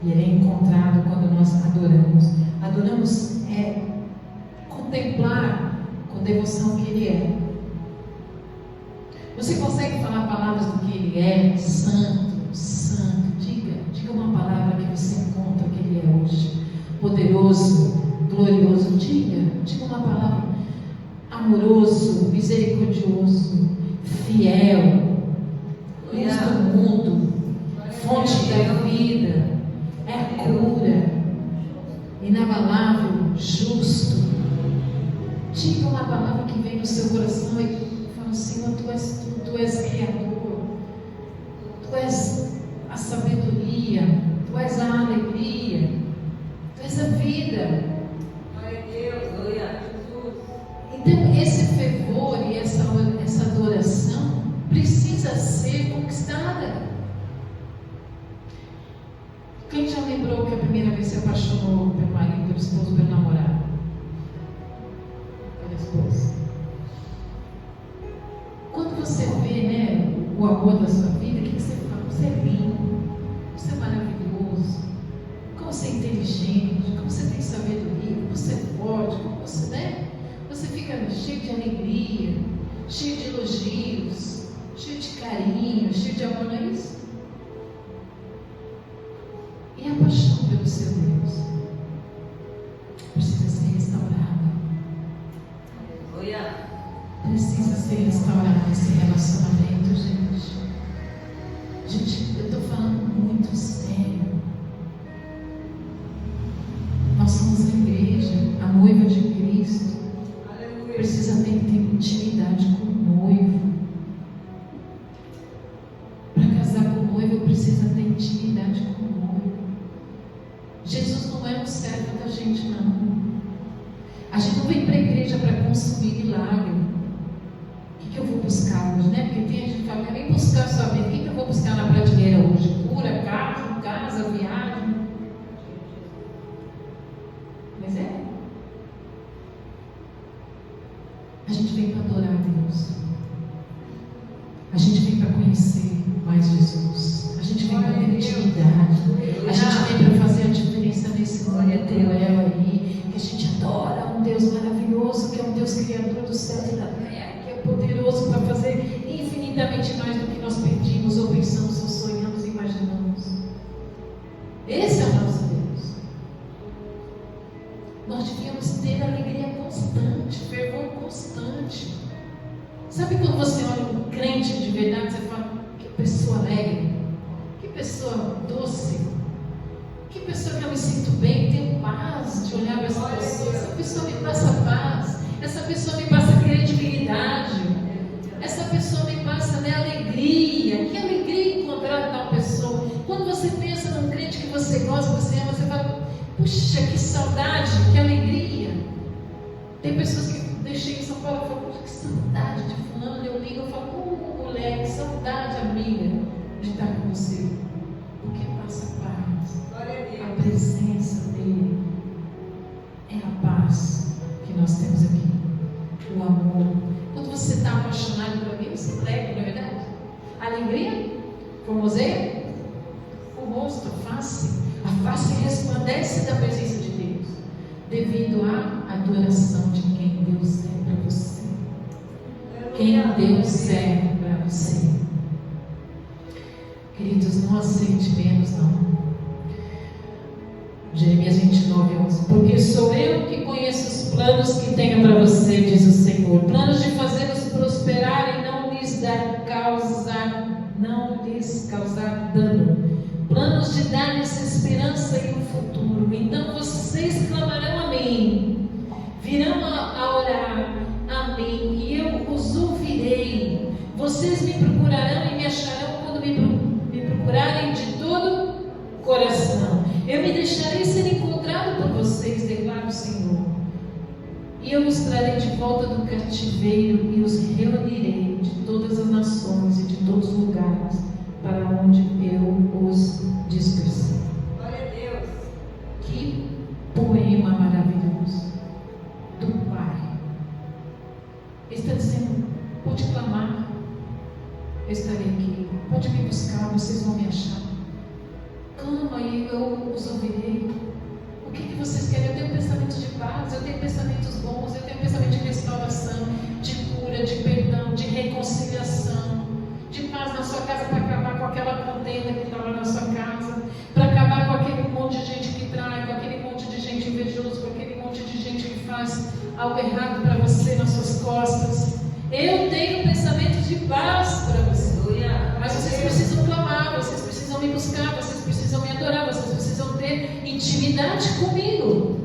E Ele é encontrado quando nós adoramos. Adoramos é contemplar com devoção que Ele é. Você consegue falar palavras do que Ele é? Santo, santo. Diga uma palavra que você encontra que Ele é hoje. Poderoso, glorioso. Diga uma palavra. Amoroso, misericordioso, fiel, luz do mundo, fonte da vida, é a cura, inabalável, justo. Diga uma palavra que vem no seu coração e fala: Senhor, Tu és tudo, Tu és Criador, Tu és a sabedoria, Tu és a alegria, Tu és a vida. Glória a Deus. Glória a Jesus. Então, esse fervor e essa adoração precisa ser conquistada. Quem já lembrou que a primeira vez se apaixonou pelo marido, pelo esposo, pelo namorado? Pela esposa. Quando você vê, né, o amor da sua vida, o que você fala? Você é lindo, você é maravilhoso, como você é inteligente, como você tem sabedoria, como você é forte, como você, né? Você fica cheio de alegria, cheio de elogios, cheio de carinho, cheio de amor, não é isso? E a paixão pelo seu Deus precisa ser restaurada. Aleluia. Precisa ser restaurado esse relacionamento, gente. Gente, eu estou falando muito sério. Nós somos a igreja, a noiva de Cristo. Aleluia. Precisa ter intimidade com o noivo. Para casar com o noivo, precisa ter intimidade com o noivo. Jesus não é um servo da gente, não. A gente não vem para a igreja para consumir milagre. O que eu vou buscar? buscar hoje, né? Porque tem gente que fala, vem buscar a sua vida. O que eu vou buscar na prateleira hoje? Cura, carro, casa, viagem. Mas é. A gente vem para adorar a Deus. A gente vem para conhecer mais Jesus. A gente vem para ter intimidade. A gente vem para fazer a diferença nesse mundo aí. Que a gente adora um Deus maravilhoso, que é um Deus criador do céu e da terra, que é poderoso para fazer infinitamente mais do que nós pedimos, ou pensamos, ou sonhamos, e imaginamos. Esse é o nosso Deus. Nós devíamos ter alegria constante, fervor constante. Sabe quando você olha um crente de verdade, você fala, que pessoa alegre, que pessoa doce, que pessoa que eu me sinto bem, tenho paz de olhar para essa pessoa. Essa pessoa me passa paz, essa pessoa me passa credibilidade, essa pessoa me passa, né, alegria. Que alegria encontrar tal pessoa. Quando você pensa num crente que você gosta, você ama, você fala, puxa, que saudade, que alegria. Tem pessoas que deixei em São Paulo e falam, puxa, que saudade de fulano. Eu ligo e falo, mulher, que saudade, amiga, de estar com você. Porque passa paz. A presença dele é a paz que nós temos aqui. O amor. Quando você está apaixonado por alguém, você prega, não é verdade? Alegria, formoseia, o rosto, a face resplandece da presença de Deus, devido à adoração de quem Deus é para você. Quem Deus é para você. Queridos, não aceite menos, não. Jeremias 29:11. Porque sou eu que conheço os planos que tenho para você, diz o Senhor. Planos de fazê-los prosperar e não lhes causar dano. Planos de dar-lhes esperança e um futuro. Então vocês clamarão a mim, virão a orar a mim, e eu os ouvirei. Vocês me procurarão e me acharão quando me procurarem de todo o coração. Eu me deixarei ser encontrado por vocês, declara o Senhor. E eu os trarei de volta do cativeiro e os reunirei de todas as nações e de todos os lugares para onde eu os dispersei. Glória a Deus. Que poema maravilhoso do Pai. Ele está dizendo, pode clamar, eu estarei aqui, pode me buscar, vocês vão me achar. Clama e eu os ouvirei. O que vocês querem? Eu tenho pensamentos de paz, eu tenho pensamentos bons, eu tenho pensamento de restauração, de cura, de perdão, de reconciliação, de paz na sua casa, para acabar com aquela contenda que está lá na sua casa, para acabar com aquele monte de gente que trai, com aquele monte de gente invejoso, com aquele monte de gente que faz algo errado para você nas suas costas. Eu tenho pensamentos de paz para você. Mas vocês precisam clamar, vocês precisam me buscar, vocês precisam me adorar, vocês precisam ter intimidade comigo.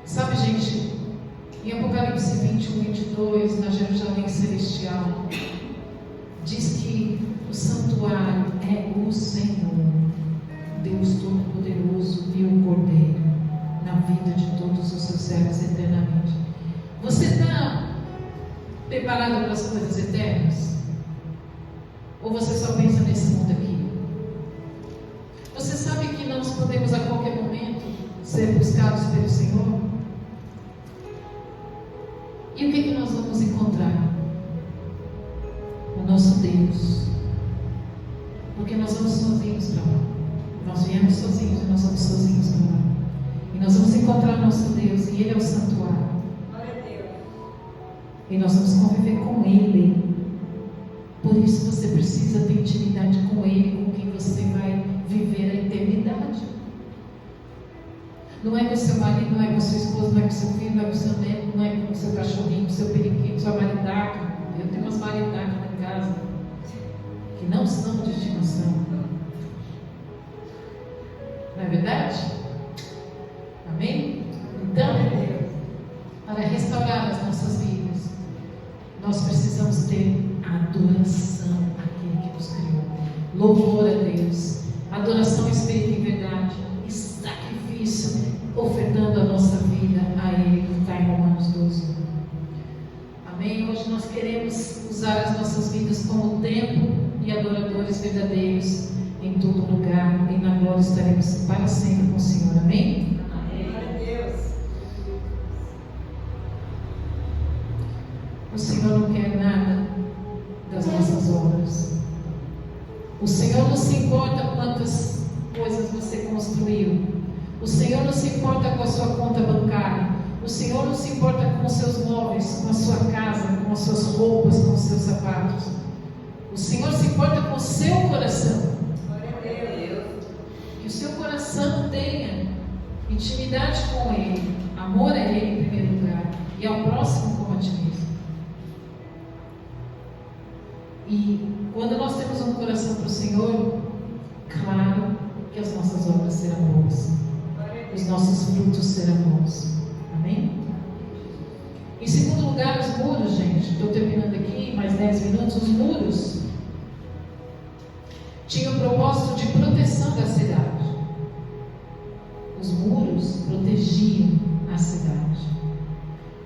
Sabe, gente, em Apocalipse 21:22, na Jerusalém Celestial, diz que o santuário é o Senhor, Deus Todo-Poderoso e o Cordeiro, na vida de todos os seus servos eternamente. Você está preparado para as coisas eternas? Ou você só pensa nesse mundo aqui? Você sabe que nós podemos a qualquer momento ser buscados pelo Senhor? E o que nós vamos encontrar? O nosso Deus. Porque nós vamos sozinhos para lá. Nós viemos sozinhos e nós vamos sozinhos para lá. E nós vamos encontrar o nosso Deus, e Ele é o santuário. E nós vamos conviver com Ele. Por isso você precisa ter intimidade com Ele, com quem você vai viver a eternidade. Não é com seu marido, não é com sua esposa, não é com seu filho, não é com seu neto, não é com seu cachorrinho, com seu periquito, sua maridaca. Eu tenho umas maridacas lá em casa que não são de estimação. Não é verdade? Amém? Então, para restaurar as nossas vidas, nós precisamos ter adoração àquele que nos criou, louvor a Deus, adoração espírita em verdade, e sacrifício, ofertando a nossa vida como templo e adoradores verdadeiros em todo lugar, e na glória estaremos para sempre com o Senhor. Amém? Glória a Deus. O Senhor não quer nada das nossas obras. O Senhor não se importa quantas coisas você construiu. O Senhor não se importa com a sua conta bancária. O Senhor não se importa com os seus móveis, com a sua casa, com as suas roupas, com os seus sapatos. O Senhor se importa com o seu coração. Glória a Deus. Que o seu coração tenha intimidade com Ele, amor a Ele em primeiro lugar, e ao próximo como a ti mesmo. E quando nós temos um coração para o Senhor, claro que as nossas obras serão boas, os nossos frutos serão bons. Amém? Em segundo lugar, os muros, gente, estou terminando aqui, mais 10 minutos. Os muros tinham o propósito de proteção da cidade. Os muros protegiam a cidade.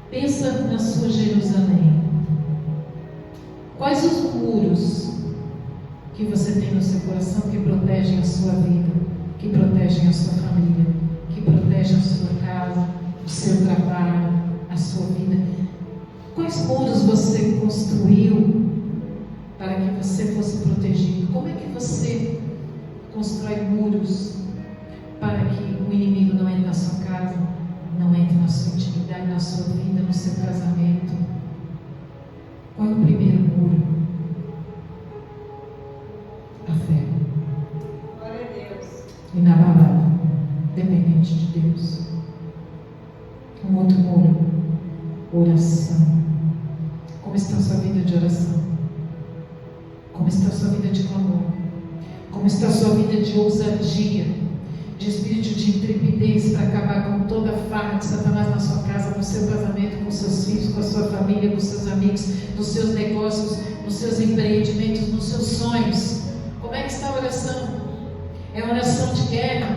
Pensa na sua Jerusalém. Quais os muros que você tem no seu coração que protegem a sua vida, que protegem a sua família, que protegem a sua casa, o seu trabalho, a sua vida? Quais muros você construiu para que você fosse protegido? Como é que você constrói muros para que o inimigo não entre na sua casa, não entre na sua intimidade, na sua vida, no seu casamento? Qual é o primeiro muro? A fé. Glória a Deus. Inabalável, dependente de Deus. Um outro muro, oração. Como está a sua vida de oração? Como está a sua vida de clamor? Como está a sua vida de ousadia, de espírito de intrepidez para acabar com toda a farra de Satanás na sua casa, no seu casamento, com seus filhos, com a sua família, com seus amigos, nos seus negócios, nos seus empreendimentos, nos seus sonhos? Como é que está a oração? É uma oração de guerra?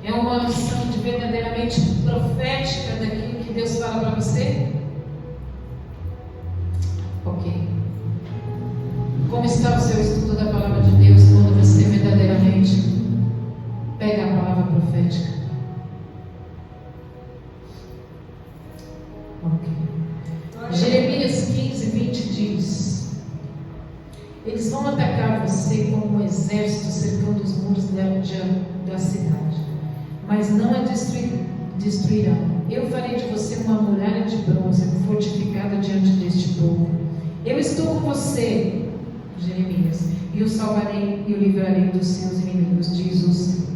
É uma oração de verdadeiramente profética daquilo que Deus fala para você? Ok. Como está o seu estudo da palavra de Deus quando você verdadeiramente pega a palavra profética? Ok. Jeremias 15:20 diz: eles vão atacar você como um exército cercando os muros da cidade, mas não a destruirão. Eu farei de você uma muralha de bronze fortificada diante deste povo. Eu estou com você, Jeremias, e o salvarei e o livrarei dos seus inimigos, diz o Senhor.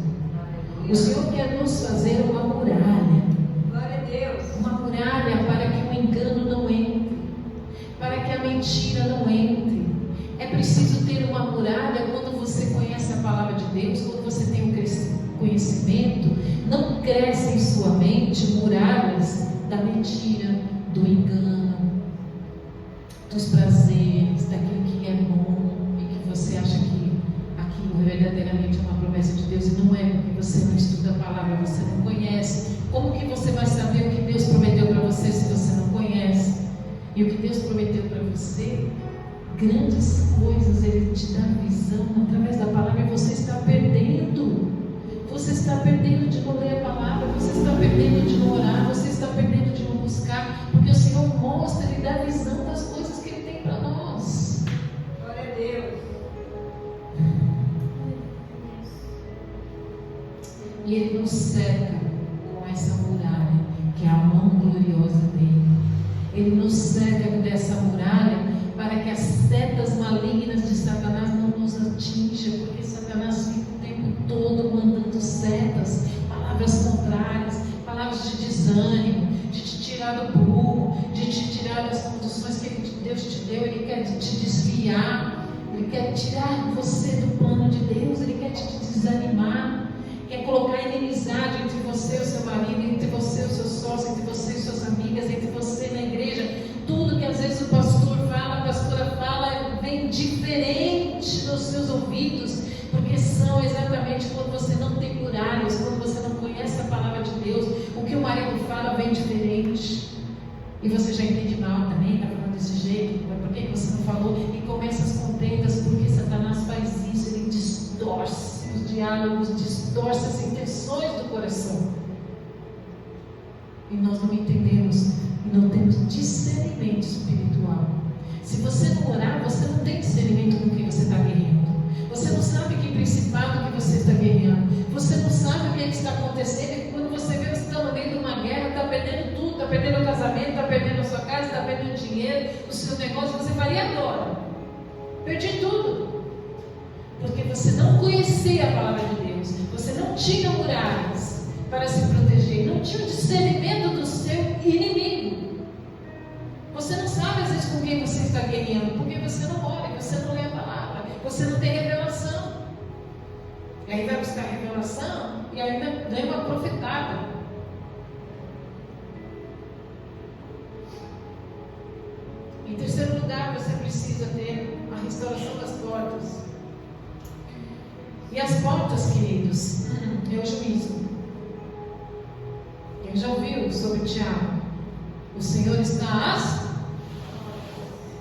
O Senhor quer nos fazer uma muralha. Glória a Deus. Uma muralha para que o engano não entre, para que a mentira não entre. É preciso ter uma muralha quando você conhece a palavra de Deus, quando você tem um conhecimento. Não crescem em sua mente muralhas da mentira, do engano, dos prazeres, daquilo que é bom e que você acha que aquilo verdadeiramente é uma promessa de Deus, e não é, porque você não estuda a palavra, você não conhece. Como que você vai saber o que Deus prometeu para você se você não conhece? E o que Deus prometeu para você, grandes coisas, Ele te dá visão através da palavra, e você está perdendo. Você está perdendo de não ler a palavra, você está perdendo de não orar, você está perdendo de não buscar, porque o Senhor mostra, Ele dá visão das coisas que Ele tem para nós. Glória a Deus. E Ele nos cerca com essa muralha, que é a mão gloriosa dEle. Ele nos cerca dessa muralha para que as setas malignas de Satanás não nos atinjam, porque Satanás fica o tempo todo mandando setas, palavras contrárias, palavras de desânimo, de te tirar do prumo, de te tirar das condições que Deus te deu. Ele quer te desviar, Ele quer tirar você do plano de Deus, Ele quer te desanimar, quer colocar inimizade entre você e o seu marido, entre você e o seu sócio, entre você e suas amigas, entre você na igreja. Tudo que às vezes o pastor fala, a pastora fala, vem diferente nos seus ouvidos, porque são exatamente quando você não tem muralhas, quando você não conhece a palavra de Deus, o que o marido fala vem diferente. E você já entende mal também, está falando desse jeito, mas por que você não falou? E começa as contendas, porque Satanás faz isso, ele distorce os diálogos, distorce as intenções do coração. E nós não entendemos, e não temos discernimento espiritual. Se você não orar, você não tem discernimento com quem você está guerreando. Você não sabe que principado que você está guerreando. Você não sabe o que está acontecendo. E quando você vê que você está no meio de uma guerra, está perdendo tudo, está perdendo o casamento, está perdendo a sua casa, está perdendo dinheiro, o seu negócio, você fala, e agora? Perdi tudo. Porque você não conhecia a palavra de Deus. Você não tinha muralhas para se proteger. Não tinha o discernimento do seu inimigo. Você não sabe às vezes com quem você está guerreando, porque você não ora, você não lê a palavra, você não tem revelação. E aí vai buscar revelação e ainda ganha uma profetada. Em terceiro lugar, você precisa ter a restauração das portas. E as portas, queridos, é o juízo. Quem já ouviu sobre Tiago? O Senhor está às...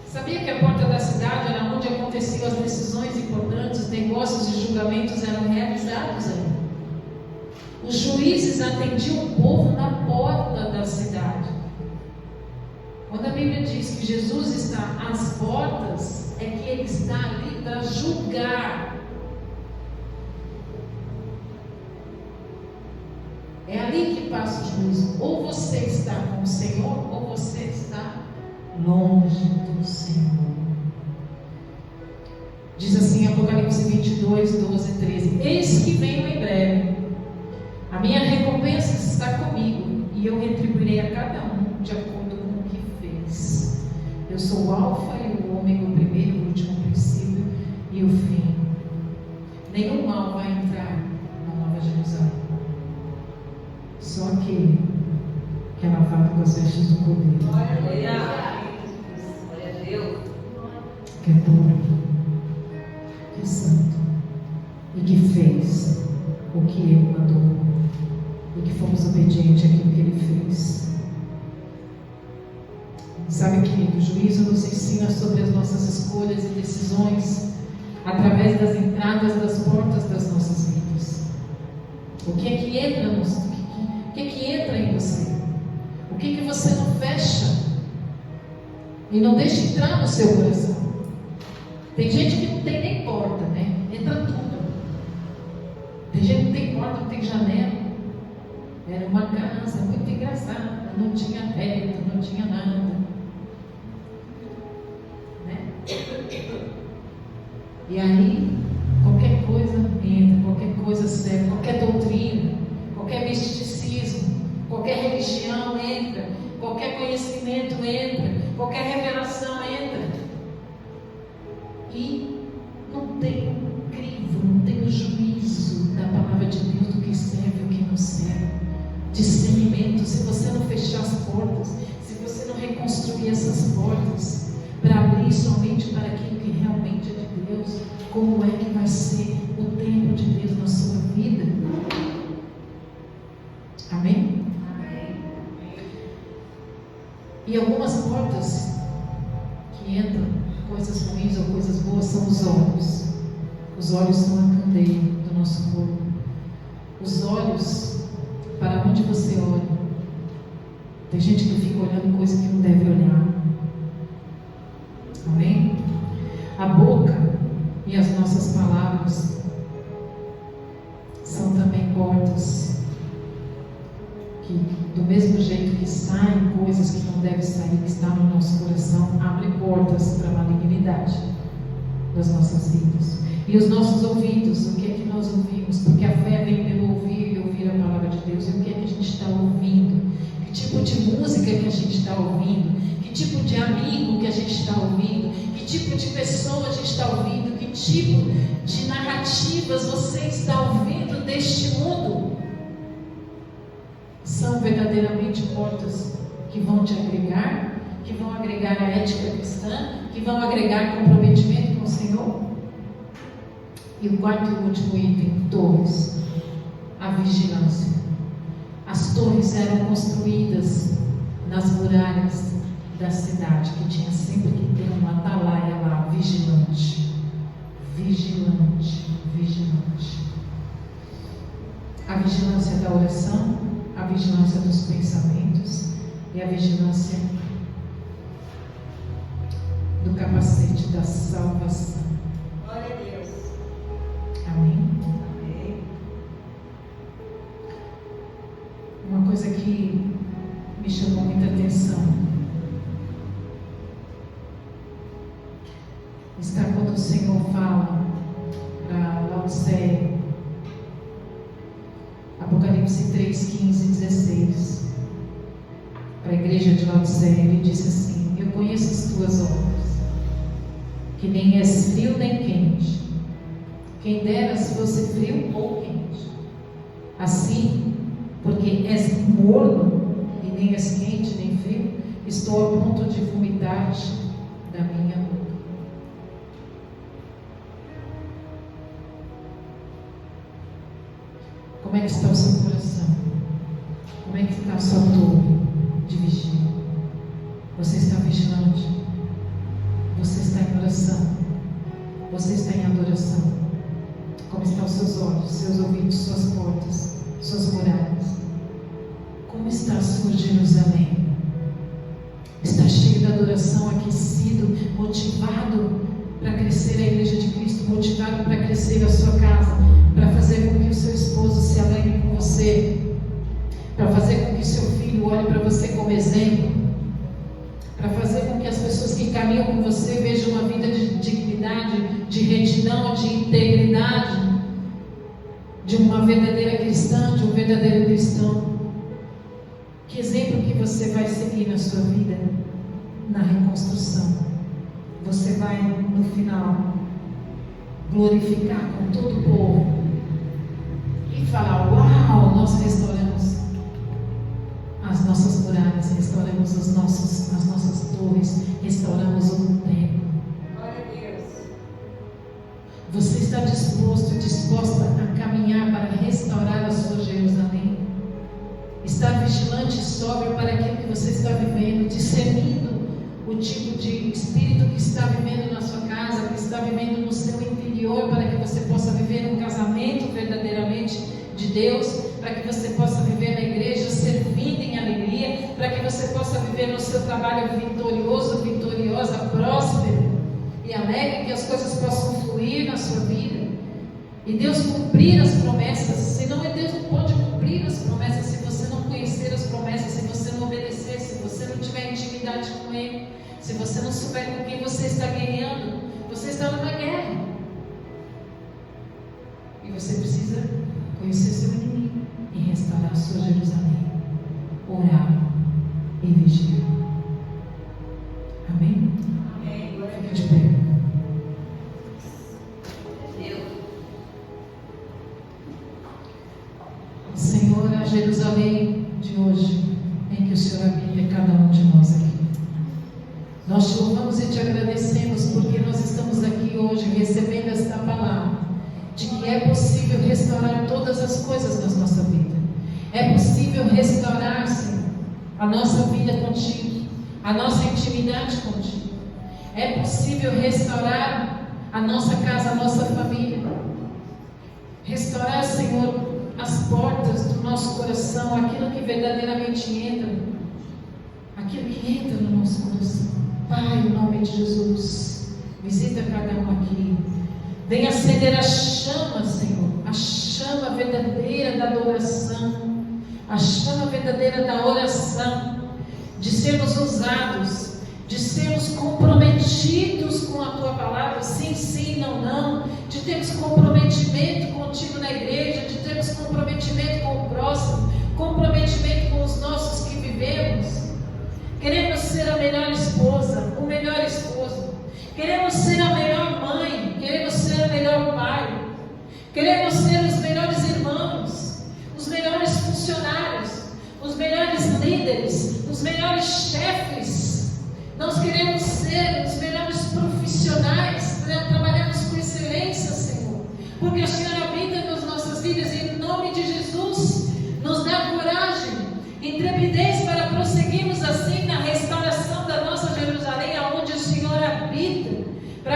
Sabia que a porta da cidade era onde aconteciam as decisões importantes, os negócios e julgamentos eram realizados ali. Os juízes atendiam o povo na porta da cidade. Quando a Bíblia diz que Jesus está às portas, é que Ele está ali para julgar. É ali que passa o juízo. Ou você está com o Senhor, ou você está longe do Senhor. Diz assim Apocalipse 22, 12 e 13: Eis que venho em breve, a minha recompensa está comigo, e eu retribuirei a cada um de acordo com o que fez. Eu sou o Alfa e o Ômega, o primeiro, o último, o princípio e o fim. Nenhum mal vai entrar na Nova Jerusalém, só aquele que é lavado com as vestes do Cordeiro. Glória a Deus. Que é puro, que é santo, e que fez o que Ele mandou, e que fomos obedientes àquilo que Ele fez. Sabe, querido, o juízo nos ensina sobre as nossas escolhas e decisões através das entradas das portas das nossas vidas. O que é que entra o que é que entra em você? O que é que você não fecha e não deixa entrar no seu coração? Tem gente que não tem nem porta, né? Entra tudo. Tem gente que não tem porta, não tem janela. Era uma casa muito engraçada, não tinha teto, não tinha nada, né? E aí qualquer coisa entra, qualquer coisa serve, qualquer doutrina, qualquer misticismo, qualquer religião entra, qualquer conhecimento entra, qualquer revelação entra. E não tem um crivo, não tem o juízo da palavra de Deus do que serve e o que não serve. Discernimento. Se você não fechar as portas, se você não reconstruir essas portas para abrir somente para aquilo que realmente é de Deus, como é que vai ser o tempo de Deus na sua vida? Amém? Amém. E algumas portas que entram, coisas ruins ou coisas boas, são os olhos. Os olhos são a candeia do nosso corpo. Os olhos, para onde você olha. Tem gente que fica olhando coisa que não deve olhar. Amém? A boca e as nossas palavras são também portas que, do mesmo jeito que saem coisas que não devem sair, que está no nosso coração, abrem portas para a malignidade das nossas vidas. E os nossos ouvidos, o que é que nós ouvimos? Porque a fé vem pelo ouvir e ouvir a palavra de Deus. E o que é que a gente está ouvindo? Que tipo de música que a gente está ouvindo? Que tipo de amigo que a gente está ouvindo? Que tipo de pessoa a gente está ouvindo? Que tipo de narrativas você está ouvindo deste mundo? São verdadeiramente portas que vão te agregar, que vão agregar a ética cristã, que vão agregar comprometimento com o Senhor? E o quarto e último item, torres. A vigilância. As torres eram construídas nas as muralhas da cidade, que tinha sempre que ter uma atalaia lá, vigilante. Vigilante, vigilante. A vigilância da oração, a vigilância dos pensamentos e a vigilância do capacete da salvação. Glória a Deus. Amém? Amém. Uma coisa que me chamou muita atenção está quando o Senhor fala para Laodiceia, Apocalipse 3, 15 e 16, para a igreja de Laodiceia. Ele disse assim: eu conheço as tuas obras, que nem és frio nem quente. Quem dera se fosse frio ou quente. Assim, porque és morno e nem és quente nem frio, estou a ponto de vomitar-te da minha boca. Como é que está o seu coração? Como é que está a sua torre de vigia? Você está vigilante? Você está em oração? Você está em adoração? Como estão os seus olhos, seus ouvidos, suas portas, suas muralhas? Como está a sua Jerusalém? Está cheio de adoração, aquecido, motivado para crescer a igreja de Cristo, motivado para crescer a sua casa, para fazer com que o seu esposo se alegre com você, para fazer com que seu filho olhe para você como exemplo, para fazer com que as pessoas que caminham com você vejam uma vida de dignidade, de retidão, de integridade, de uma verdadeira cristã, de um verdadeiro cristão. Que exemplo que você vai seguir na sua vida, na reconstrução? Você vai, no final, glorificar com todo o povo e falar: uau, nós restauramos as nossas muralhas, restauramos as nossas torres, restauramos o templo. Glória a Deus. Você está disposto, disposta a caminhar para restaurar a sua Jerusalém? Está vigilante e sóbrio para aquilo que você está vivendo, discernindo o tipo de espírito que está vivendo na sua casa, que está vivendo no seu interior, para que você possa viver um casamento verdadeiramente de Deus, para que você possa viver na igreja servindo em alegria, para que você possa viver no seu trabalho vitorioso, vitoriosa, próspero e alegre, que as coisas possam fluir na sua vida e Deus cumprir as promessas. Senão Deus não pode cumprir as promessas se você não conhecer as promessas, se você não obedecer, se você não tiver intimidade com Ele, se você não souber com quem você está guerreando. Você está numa guerra e você precisa conhecer seu inimigo e restaurar a sua Jerusalém, orar e vigiar. Amém? Amém. Glória a Fica de pé. Deus. Senhor, a Jerusalém de hoje, em que o Senhor habita cada um de nós aqui. Nós te louvamos e te agradecemos porque nós estamos aqui hoje recebendo esta palavra de que é possível restaurar todas as coisas da nossa vida. É possível restaurar, Senhor, a nossa vida contigo, a nossa intimidade contigo. É possível restaurar a nossa casa, a nossa família. Restaurar, Senhor, as portas do nosso coração, aquilo que verdadeiramente entra, aquilo que entra no nosso coração. Pai, em nome de Jesus, visita cada um aqui. Venha acender a chama, Senhor, a chama verdadeira da adoração, a chama verdadeira da oração, de sermos usados, de sermos comprometidos com a Tua palavra, sim, sim, não, não, de termos comprometimento contigo na igreja, de termos comprometimento com o próximo, comprometimento com os nossos que vivemos. Queremos ser a melhor esposa, o melhor esposo, queremos ser a melhor mãe, queremos ser o melhor pai, queremos ser os melhores irmãos, os melhores funcionários, os melhores líderes, os melhores chefes. Nós queremos ser os melhores profissionais, trabalhamos com excelência, Senhor, porque o Senhor habita nas nossas vidas e em nome de Jesus nos dá coragem, intrepidez para prosseguirmos assim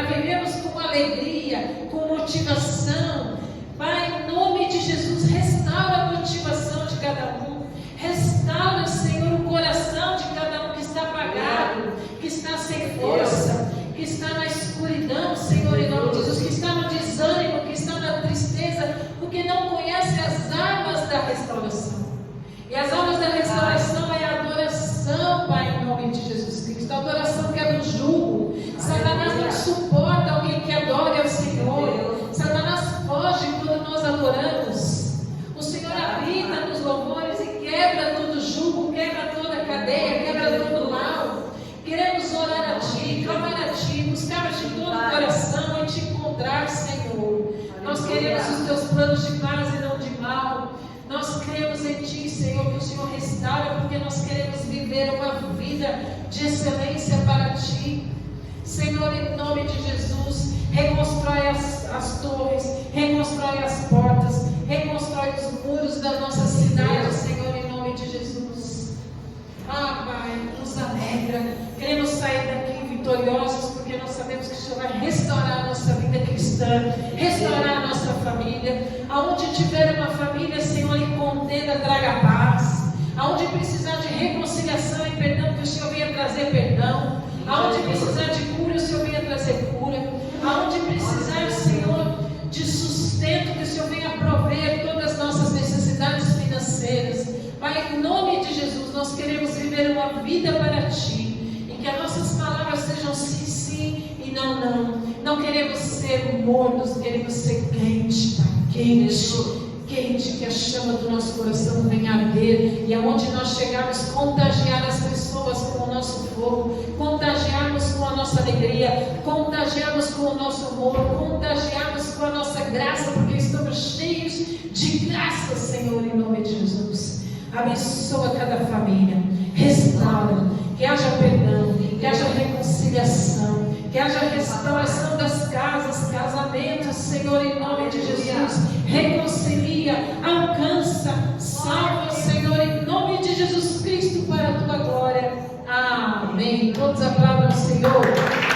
vivemos com alegria, com motivação. Pai, em nome de Jesus, restaura a motivação de cada um. Restaura, Senhor, o coração de cada um que está apagado, que está sem força, que está na escuridão, Senhor, em nome de Jesus, que está no desânimo, que está na tristeza, porque não conhece as armas da restauração. E as armas da restauração é a adoração, Pai, em nome de Jesus Cristo. A adoração quebra o jugo. Satanás não suporta alguém que adore ao Senhor. Satanás foge quando nós adoramos. O Senhor habita nos louvores e quebra todo jugo, quebra toda cadeia, quebra todo mal. Queremos orar a Ti, clamar a Ti, buscar de todo o coração e Te encontrar, Senhor. Nós queremos os Teus planos de paz e não de mal. Nós cremos em Ti, Senhor, que o Senhor restaura, porque nós queremos viver uma vida de excelência para Ti. Senhor, em nome de Jesus, reconstrói as torres, reconstrói as portas, reconstrói os muros da nossa cidade, Senhor, em nome de Jesus. Ah, Pai, nos alegra. Queremos sair daqui vitoriosos, porque nós sabemos que o Senhor vai restaurar a nossa vida cristã, restaurar a nossa família. Aonde tiver uma família, Senhor, em contenda, traga paz. Aonde precisar de reconciliação e perdão, que o Senhor venha trazer perdão. Aonde precisar de cura, o Senhor venha trazer cura. Aonde precisar, Senhor, de sustento, que o Senhor venha prover todas as nossas necessidades financeiras. Pai, em nome de Jesus, nós queremos viver uma vida para Ti, em que as nossas palavras sejam sim, sim e não, não. Não queremos ser mornos, queremos ser quente, Pai, quente, que a chama do nosso coração venha arder, e aonde nós chegarmos, contagiar as pessoas com o nosso fogo, contagiarmos com a nossa alegria, contagiarmos com o nosso amor, contagiarmos com a nossa graça, porque estamos cheios de graça, Senhor, em nome de Jesus. Abençoa cada família, restaura, que haja perdão, que haja reconciliação, que haja restauração das casas, casamentos, Senhor, em nome de Jesus. Reconcilia, alcança, salva, Senhor, em nome de Jesus Cristo, para a Tua glória. Amém. Todos aplaudam o Senhor.